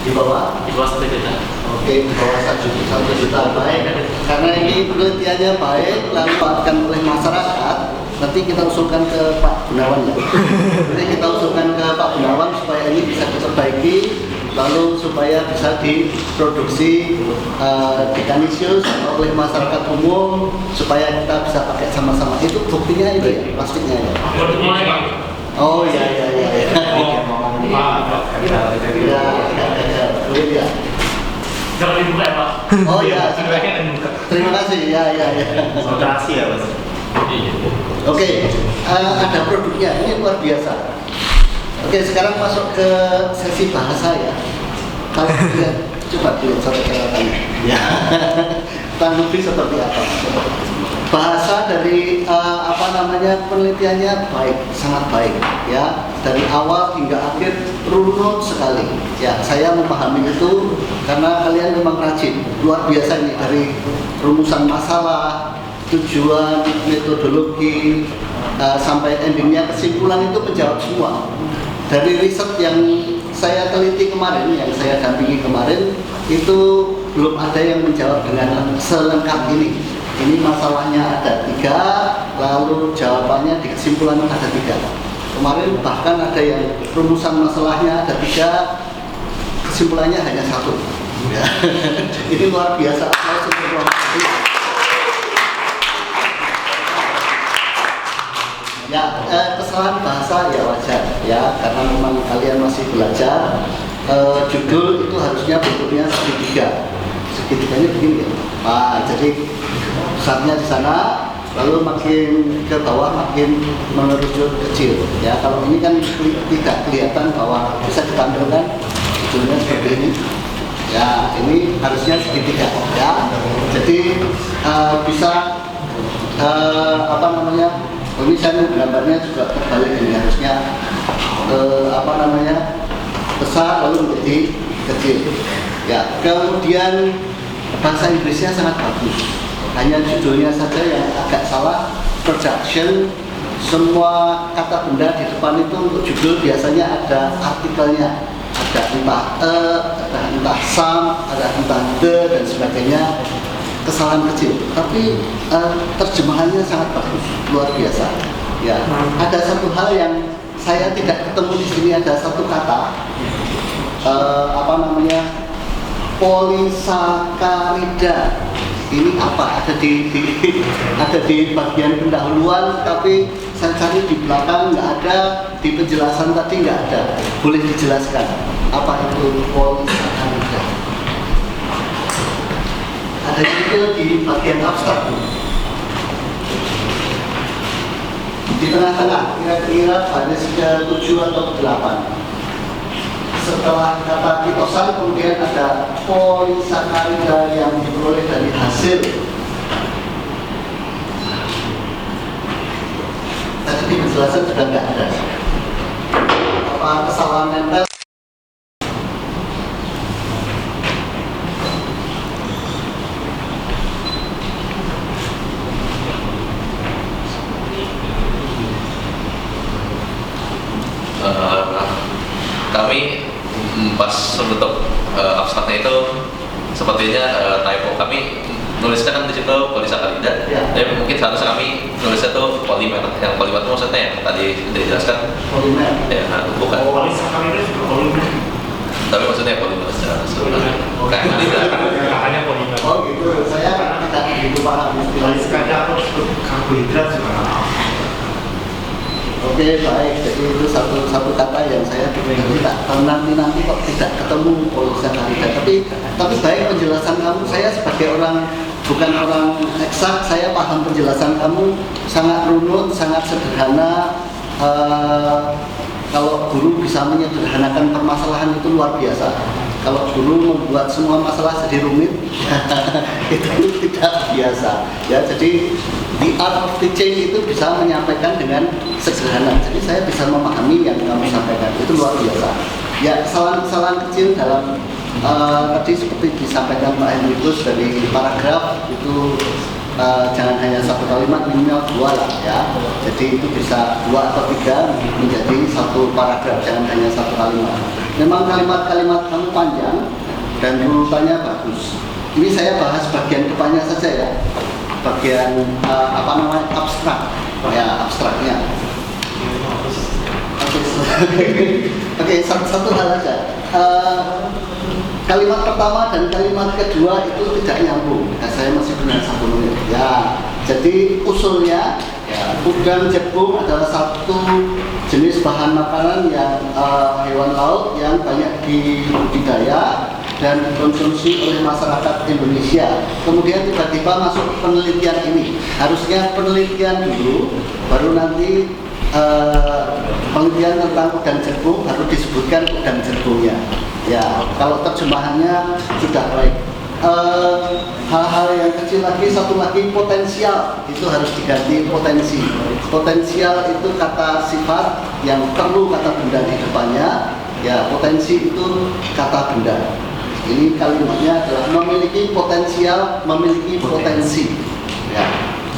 Di bawah? Di bawah 1 juta. Oke, di bawah 1 juta baik. Karena ini penelitiannya baik, lalu akan oleh masyarakat. Nanti kita usulkan ke Pak Gunawan ya. Nanti kita usulkan ke Pak Gunawan supaya ini bisa diperbaiki, lalu supaya bisa diproduksi di Kanisius oleh masyarakat umum, supaya kita bisa pakai sama-sama. Itu buktinya itu ya, plastiknya ya. Baru mulai Pak. Oh iya. Boleh ya. Jangan dibuka ya Pak. Oh iya, terima kasih. Ya. Moderasi ya Mas. Oke, ada produknya, ini luar biasa. Oke, sekarang masuk ke sesi bahasa ya. Kalau lihat, coba dilihat sampai catatannya. Ya, kurang lebih seperti apa? Bahasa dari penelitiannya baik, sangat baik ya. Dari awal hingga akhir runut sekali. Ya, saya memahami itu karena kalian memang rajin. Luar biasa ini dari rumusan masalah, tujuan, metodologi, sampai endingnya kesimpulan itu menjawab semua. Dari riset yang saya teliti kemarin, yang saya dampingi kemarin, itu belum ada yang menjawab dengan selengkap ini. Ini masalahnya ada 3, lalu jawabannya di kesimpulan ada 3. Kemarin bahkan ada yang rumusan masalahnya ada 3, kesimpulannya hanya 1. Ya. Ini luar biasa. Ya, kesalahan bahasa ya wajar ya, karena memang kalian masih belajar. Judul itu harusnya bentuknya segitiga. Segitiganya begini ya. Nah, jadi pusatnya di sana, lalu makin ke bawah makin mengerucut kecil. Ya, kalau ini kan tidak kelihatan bahwa bisa ditampilkan judulnya seperti ini. Ya, ini harusnya segitiga ya. Jadi bisa ini saya gambarnya juga terbalik ini, harusnya besar lalu menjadi kecil. Ya, kemudian bahasa Inggrisnya sangat bagus. Hanya judulnya saja yang agak salah. Production, semua kata benda di depan itu untuk judul biasanya ada artikelnya. ada entah sam, ada entah the dan sebagainya, kesalahan kecil. Tapi terjemahannya sangat bagus, luar biasa. Ya, ada satu hal yang saya tidak ketemu di sini, ada satu kata polisakarida. Ini apa? Ada di bagian pendahuluan, tapi saya cari di belakang nggak ada, di penjelasan tadi nggak ada. Boleh dijelaskan apa itu polisakarida? Ada detail di bagian abstrak. Di tengah-tengah, kira-kira baris ke-7 atau ke-8. Setelah kata kitosan, kemudian ada polisakarida yang diperoleh dari hasil. Tadi di penjelasan sudah nggak ada. Apa kesalahan nempel? Kami pas bentuk abstraknya itu sepertinya typo. Kami nuliskan kan di situ polisakarida. Ya. Tapi mungkin seharusnya kami nulisnya tuh polimer. Yang polimer itu maksudnya yang tadi sudah dijelaskan. Polimer. Ya, bukan. Polisakarida juga polimer. Tapi maksudnya polimer secara keseluruhan. Kayak tidak. Hanya polimer. Oh gitu, saya tidak begitu paham istilah. Polisakarida atau karbohidrat juga. Oke, baik. Jadi itu satu kata yang saya tidak nanti kok tidak ketemu polisakarida. Tapi baik penjelasan kamu. Saya sebagai orang bukan orang eksak, saya paham penjelasan kamu sangat runut, sangat sederhana. Kalau guru bisa menyederhanakan permasalahan itu luar biasa. Kalau guru membuat semua masalah jadi rumit, itu tidak biasa. Ya, jadi the art of teaching itu bisa menyampaikan dengan sederhana. Jadi saya bisa memahami yang kamu sampaikan, itu luar biasa. Ya, kesalahan-kesalahan kecil dalam tadi seperti disampaikan Pak Hendrikus dari paragraf itu jangan hanya satu kalimat, minimal 2 lah ya. Jadi itu bisa 2 atau 3 menjadi satu paragraf, jangan hanya satu kalimat. Memang kalimat-kalimat kamu panjang dan urutannya bagus. Ini saya bahas bagian depannya saja ya. Bagian abstrak ya, abstraknya. Oke, satu hal aja. Kalimat pertama dan kalimat kedua itu tidak nyambung. Nah, saya masih punya 1 menit. Ya, jadi usulnya ya, udang jagung adalah satu jenis bahan makanan yang hewan laut yang banyak dibudidaya dan dikonsumsi oleh masyarakat Indonesia. Kemudian tiba-tiba masuk penelitian ini. Harusnya penelitian dulu, baru nanti penelitian tentang udang jagung baru disebutkan udang jagungnya. Ya, kalau terjemahannya sudah baik. Hal-hal yang kecil lagi, satu lagi potensial itu harus diganti potensi. Potensial itu kata sifat yang perlu kata benda di depannya. Ya, potensi itu kata benda. Ini kalimatnya adalah memiliki potensial, memiliki potensi. Ya,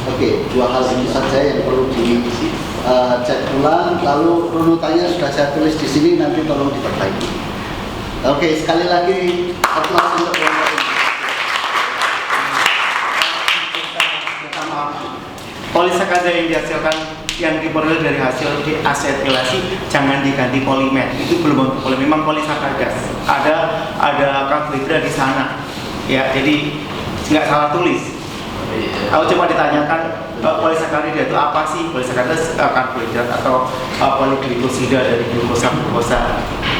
oke, 2 hal ini saja yang perlu dicek ulang. Lalu runutannya sudah saya tulis di sini, nanti tolong diperbaiki. Oke, sekali lagi aplaus untuk polisakarida yang dihasilkan yang diperoleh dari hasil asetilasi jangan diganti polimer. Itu belum untuk polimer. Memang polisakarida ada karbohidrat di sana. Ya, jadi nggak salah tulis. Kalau coba ditanyakan polisakarida itu apa sih? Polisakarida karbohidrat atau poliglikosida dari glukosa,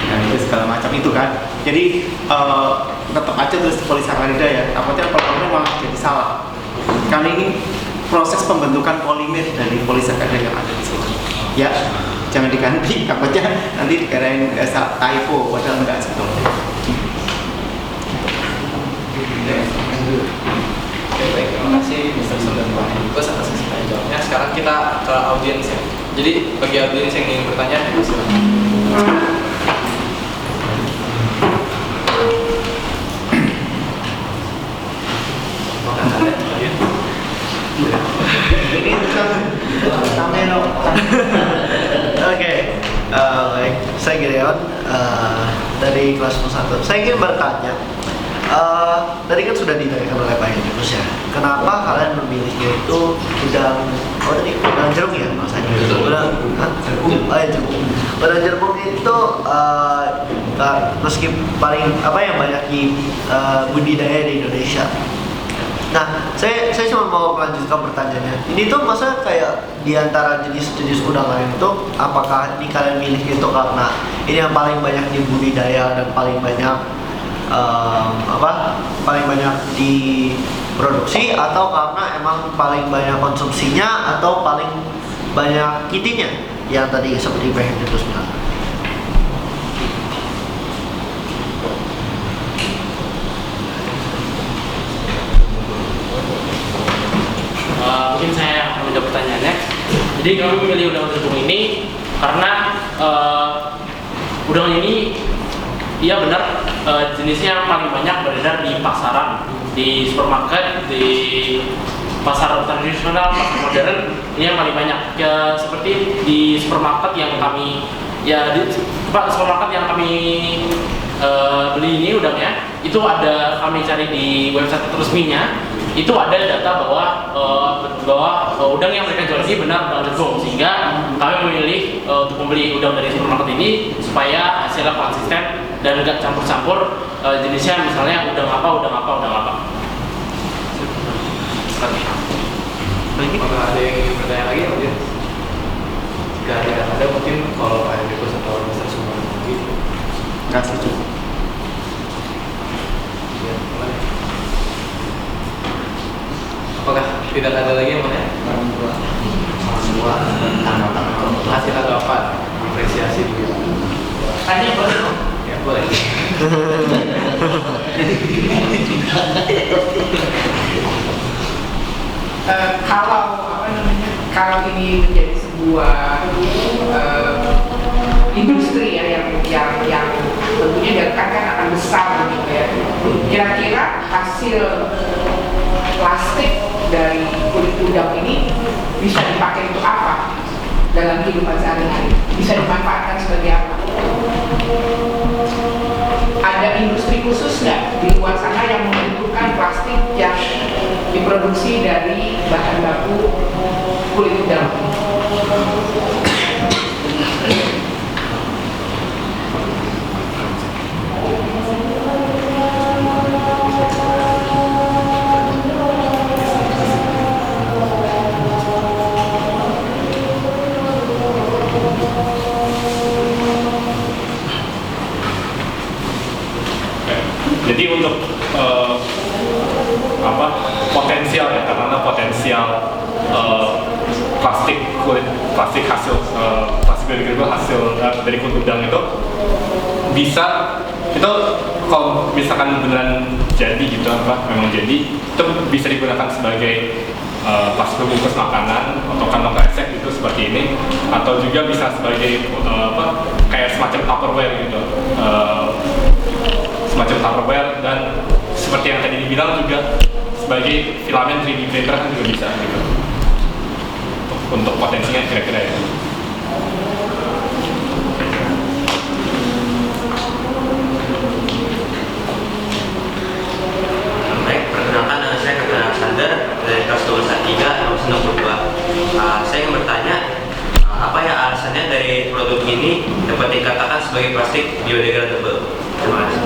dan itu segala macam itu kan. Jadi tetap aja tulis polisakarida ya. Takutnya kalau malah jadi salah. Karena ini proses pembentukan polimer dari polisakarida yang ada di sini. Ya, jangan diganti. Takutnya nanti dikirain typo padahal enggak sebetulnya. Baik, terima kasih Mr. Sun dan Pak Hendrikus atas kesempatan jawabnya. Sekarang kita ke audiens ya. Jadi bagi audiens yang ingin bertanya, silakan. Ini kamera. Oke. Baik, saya Gideon dari kelas 1. Saya ingin bertanya, tadi kan sudah ditanyakan oleh Pak Hendrikus ya, kenapa kalian memilihnya itu udang jeruk ya maksudnya? Udang jeruk. Udang jeruk itu meski paling yang banyak di budidaya di Indonesia. Nah, saya cuma mau melanjutkan pertanyaannya. Ini tuh masa kayak di antara jenis-jenis udang lain itu, apakah ini kalian milih itu karena ini yang paling banyak dibudidaya dan paling banyak paling banyak diproduksi, atau karena emang paling banyak konsumsinya, atau paling banyak intinya yang tadi seperti Pak Hendrikus bilang? Mungkin saya akan menjawab pertanyaannya. Jadi kami memilih udang jeruk ini karena udang ini iya benar jenisnya yang paling banyak beredar di pasaran, di supermarket, di pasar tradisional, pasar modern, ini yang paling banyak. Ya seperti di supermarket yang kami supermarket yang kami beli ini udangnya, itu ada kami cari di website resminya, itu ada data bahwa udang yang mereka jual ini benar udang jeruk, sehingga kami memilih untuk membeli udang dari supermarket ini supaya hasilnya konsisten dan enggak campur-campur jenisnya, misalnya udang apa. Apakah ada yang ingin bertanya lagi mungkin? Jika tidak ada, mungkin kalau Pak Hendrikus atau Mr. Sumar mungkin Nggak setuju. ya, boleh. Apakah tidak ada lagi yang bertanya? Hasil tanggapan, apresiasi begitu. Tadi boleh dong? Ya boleh. Kalau ini menjadi sebuah industri ya yang tentunya diharapkan kan akan besar gitu ya. Kira-kira hasil plastik dari kulit udang ini bisa dipakai untuk apa dalam kehidupan sehari-hari? Bisa dimanfaatkan sebagai apa? Ada industri khusus nggak di luar sana yang membutuhkan plastik yang diproduksi dari bahan baku kulit udang? Jadi untuk potensial ya, karena potensial plastik hasil plastik biodegradable hasil dari kulit udang itu bisa, itu kalau misalkan beneran jadi gitu memang jadi, itu bisa digunakan sebagai plastik bungkus makanan atau kantong kresek gitu seperti ini, atau juga bisa sebagai kayak semacam Tupperware gitu, semacam Tupperware, dan seperti yang tadi dibilang juga sebagai filamen 3D printer kan juga bisa gitu untuk potensinya kira-kira ya. Baik, perkenalkan saya Kak Alexander dari kelas 213 nomor 92. Saya ingin bertanya, apa ya alasannya dari produk ini dapat dikatakan sebagai plastik biodegradable? Terima kasih.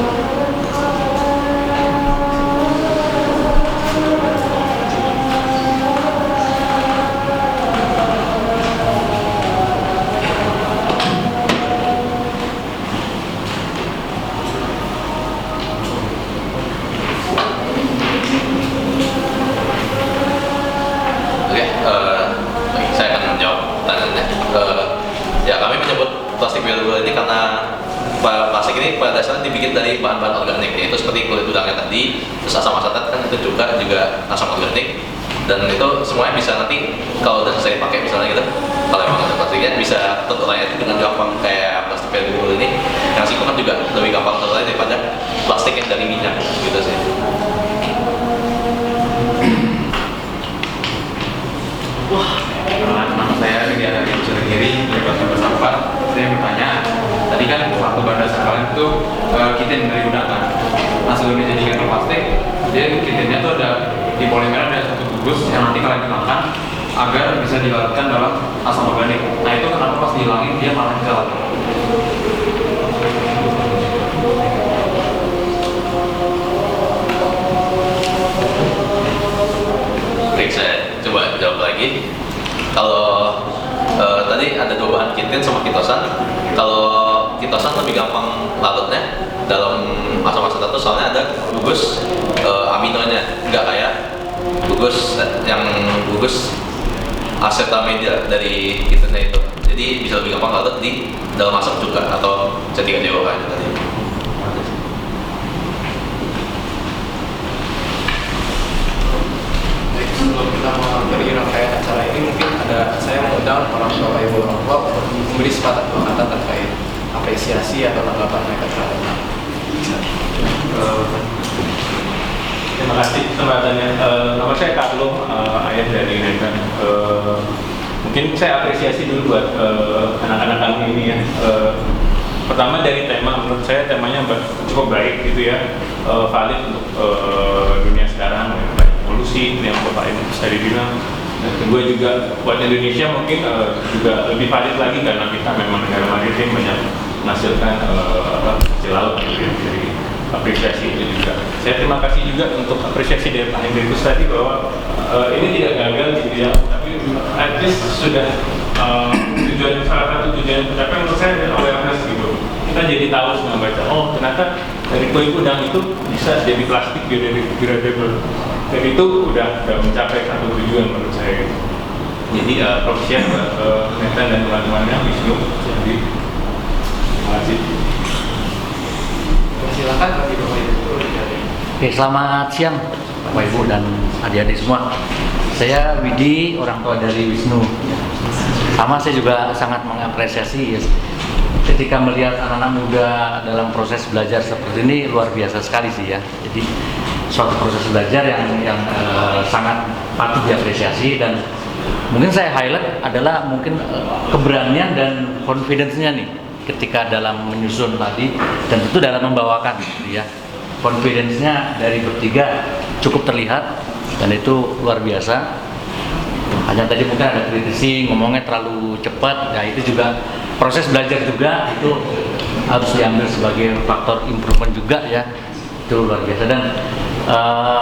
Saya akan menjawab pertanyaannya. Ya, kami menyebut plastik biodegradable ini karena plastik ini pada dasarnya dibikin dari bahan-bahan organik, yaitu seperti kulit udangnya tadi, terus asam asetat kan itu juga asam organik, dan itu semuanya bisa nanti kalau udah selesai dipakai misalnya gitu, kalau memang ada plastiknya bisa terurai itu dengan gampang kayak plastik biodegradable ini. Yang silikon juga lebih gampang terurai daripada plastik yang dari minyak gitu sih. Nama saya Rian Kiri dari kelas 1 Saya bertanya, satu kitten dari undangan. Nah sebelum dijadikan plastik, jadi kittennya tuh ada di polimer ada satu bungkus yang nanti kalian kenakan agar bisa dilarutkan dalam asam organik. Nah itu kenapa pas dihilangin dia malah jalan. Baik, saya coba jawab lagi. Kalau tadi ada dua bahan kitten sama kitosan. Kalau kitosan lebih gampang larutnya dalam asam asetat soalnya ada gugus aminonya, nggak kayak gugus acetamida dari kittennya itu. Jadi bisa lebih gampang larut di dalam asam juga atau C3COH tadi. Sebelum kita mengakhiri rangkaian acara ini, mungkin saya mengundang orang tua ibu orang tua untuk memberi sepatah dua kata terkait apresiasi atau tanggapan mereka terhadap Terima kasih kesempatannya. Nama saya Carlo, ayah dari Rekan. Mungkin saya apresiasi dulu buat anak-anak kami ini ya. Pertama dari tema, menurut saya temanya cukup baik gitu ya, valid untuk dunia sekarang. Polusi yang Bapak Ibu tadi bilang, dan kedua juga buat Indonesia mungkin juga lebih valid lagi karena kita memang negara maritim banyak menghasilkan hasil laut gitu ya. Jadi apresiasi itu juga. Saya terima kasih juga untuk apresiasi dari Pak Hendrikus tadi bahwa ini tidak gagal gitu ya, tapi at least sudah salah satu tujuan tercapai menurut saya adalah awareness gitu. Kita jadi tahu semua baca, oh ternyata dari kulit udang itu bisa jadi plastik biodegradable. Dan itu udah mencapai satu tujuan menurut saya. Jadi profesional buat Nathan dan teman-temannya Wisnu. Jadi terima kasih. Silakan bagi Bapak Ibu. Oke, selamat siang Bapak Ibu dan adik-adik semua. Saya Widi, orang tua dari Wisnu. Sama saya juga sangat mengapresiasi ya, ketika melihat anak-anak muda dalam proses belajar seperti ini luar biasa sekali sih ya. Jadi suatu proses belajar yang sangat patut diapresiasi, dan mungkin saya highlight adalah mungkin keberanian dan confidence-nya nih ketika dalam menyusun tadi, dan tentu dalam membawakan gitu ya. Confidence-nya dari bertiga cukup terlihat dan itu luar biasa. Hanya tadi mungkin ada kritisi ngomongnya terlalu cepat, ya itu juga proses belajar juga itu harus diambil sebagai faktor improvement juga ya, itu luar biasa. Dan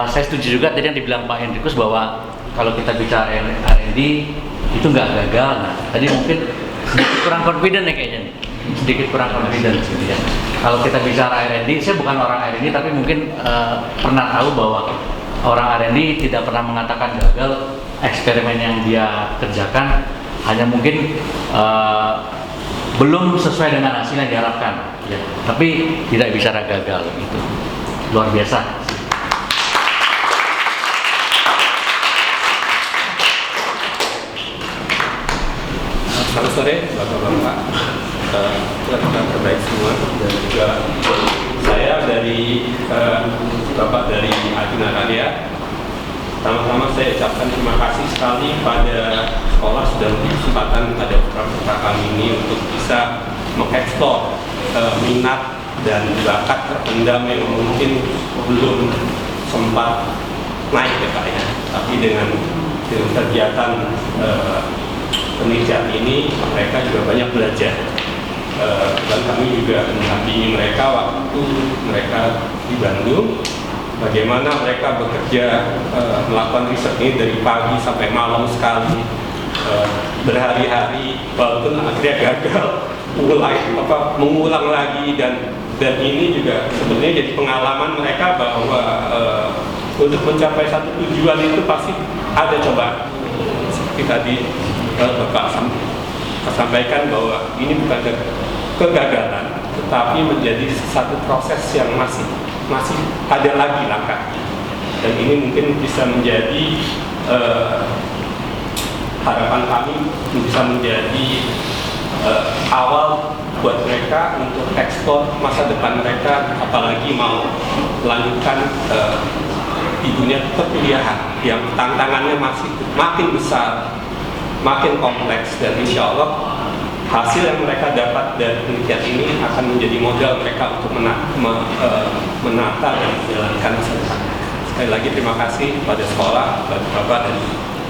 saya setuju juga tadi yang dibilang Pak Hendrikus bahwa kalau kita bicara R&D itu nggak gagal. Nah, tadi mungkin sedikit kurang confident ya kayaknya nih, sedikit kurang confident gitu ya. Kalau kita bicara R&D, saya bukan orang R&D tapi mungkin pernah tahu bahwa orang R&D tidak pernah mengatakan gagal eksperimen yang dia kerjakan, hanya mungkin belum sesuai dengan hasil yang diharapkan ya. Tapi tidak bicara gagal gitu. Luar biasa. Selamat sore Bapak-Bapak, teman-teman terbaik semua, dan juga saya dari Bapak dari Arjuna Karya. Pertama-tama saya ucapkan terima kasih sekali pada sekolah sudah memberi kesempatan pada putra-putra kami ini untuk bisa mengeksplor minat dan bakat terpendam yang mungkin belum sempat naik ya Pak ya. Tapi dengan kegiatan penelitian ini mereka juga banyak belajar, dan kami juga mendampingi mereka waktu mereka di Bandung, bagaimana mereka bekerja melakukan riset ini dari pagi sampai malam sekali, berhari-hari, walaupun akhirnya gagal, mengulang lagi, dan ini juga sebenarnya jadi pengalaman mereka bahwa untuk mencapai satu tujuan itu pasti ada cobaan. Seperti tadi Bapak sampaikan bahwa ini bukan kegagalan, tetapi menjadi satu proses yang masih ada lagi langkah. Dan ini mungkin bisa menjadi harapan kami, bisa menjadi awal buat mereka untuk ekspor masa depan mereka, apalagi mau melanjutkan di dunia perkuliahan yang tantangannya masih makin besar, makin kompleks, dan insya Allah hasil yang mereka dapat dari penelitian ini akan menjadi modal mereka untuk menata dan menjalankan masa depan. Sekali lagi terima kasih kepada sekolah, kepada Bapak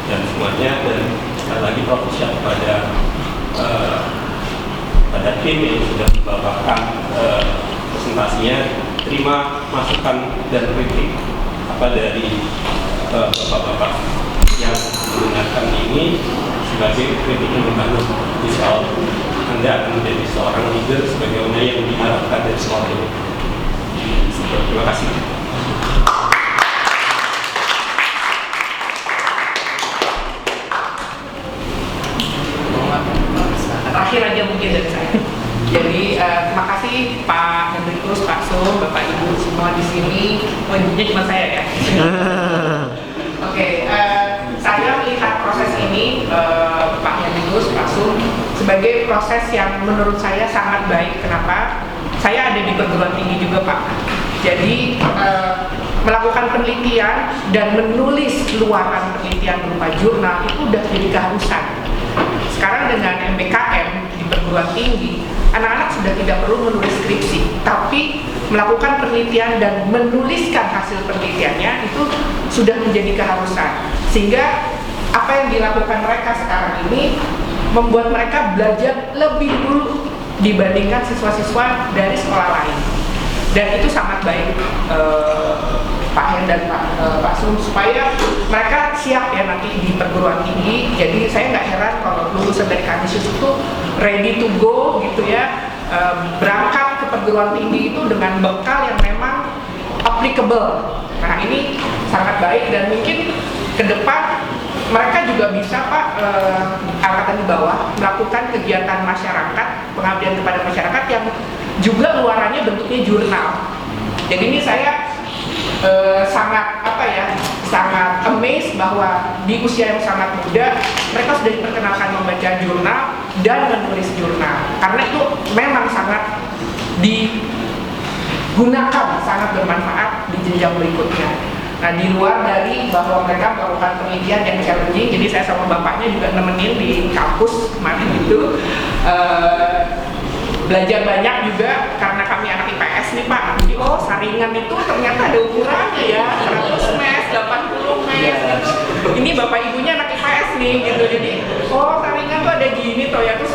dan semuanya, dan sekali lagi profesional pada tim yang sudah membawakan presentasinya. Terima masukan dan kritik dari Bapak-Bapak yang mendengarkan ini sebagai kritik yang membangun. Insya Allah Anda akan menjadi seorang leader sebagaimana yang diharapkan dari sekolah ini. Terima kasih. Terakhir aja mungkin dari saya. Jadi terima kasih Pak Hendrikus, Pak Sum, Bapak Ibu semua di sini. Oh, ibunya cuma saya ya. Oke, saya melihat proses ini Pak Hendrikus, Pak Sum sebagai proses yang menurut saya sangat baik. Kenapa? Saya ada di perguruan tinggi juga Pak. Jadi melakukan penelitian dan menulis luaran penelitian berupa jurnal itu udah jadi keharusan. Sekarang dengan MBKM di perguruan tinggi, anak-anak sudah tidak perlu menulis skripsi, tapi melakukan penelitian dan menuliskan hasil penelitiannya itu sudah menjadi keharusan. Sehingga apa yang dilakukan mereka sekarang ini membuat mereka belajar lebih dulu dibandingkan siswa-siswa dari sekolah lain. Dan itu sangat baik Pak Hen dan Pak Sum, supaya mereka siap ya nanti di perguruan tinggi. Jadi saya nggak heran kalau lulusan dari Kanisius itu ready to go gitu ya, berangkat ke perguruan tinggi itu dengan bekal yang memang applicable. Nah ini sangat baik, dan mungkin ke depan mereka juga bisa Pak, angkatan di bawah melakukan kegiatan masyarakat, pengabdian kepada masyarakat yang juga luarannya bentuknya jurnal. Jadi ini saya sangat sangat amazed bahwa di usia yang sangat muda mereka sudah diperkenalkan membaca jurnal dan menulis jurnal, karena itu memang sangat digunakan, sangat bermanfaat di jenjang berikutnya. Nah, di luar dari bahwa mereka melakukan penelitian yang challenging, jadi saya sama bapaknya juga nemenin di kampus kemarin itu, belajar banyak juga karena kami anak IPS nih Pak. Jadi saringan itu ternyata ada ukurannya ya, 100 mes, 80 mes gitu. Ini bapak ibunya anak IPS nih gitu. Jadi saringan tuh ada gini toh ya, terus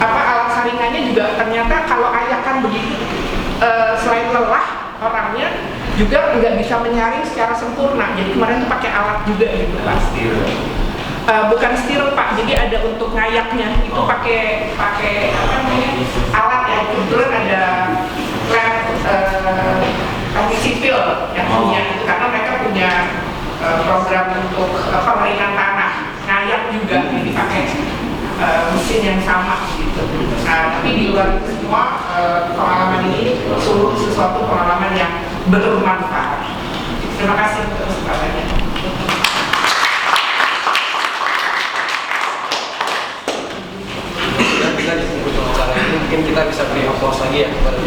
alat saringannya juga ternyata kalau ayakan begitu, selain lelah orangnya juga nggak bisa menyaring secara sempurna. Jadi kemarin tuh pakai alat juga gitu Pak. Bukan stirl Pak, jadi ada untuk ngayaknya itu pakai alat ya. Kebetulan ada lab teknik sipil yang punya itu, karena mereka punya program untuk pengeringan tanah, ngayak juga, jadi pakai mesin yang sama gitu. Nah, tapi di luar itu semua pengalaman ini sungguh sesuatu pengalaman yang bermanfaat. Terima kasih untuk kesempatannya. Bisa disebut acara ini, mungkin kita bisa beri aplaus lagi ya kepada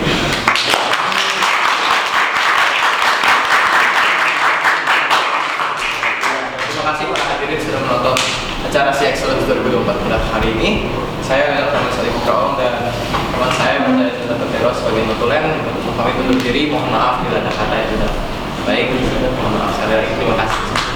terima kasih para hadirin sudah menonton acara Si Excellence 2024 hari ini. Saya adalah Ramil Salim Kaom dan teman saya Bapak Dr. Teros sebagai notulen. Kami undur diri, mohon maaf bila ada kata yang tidak baik. Mohon maaf sekali lagi, terima kasih.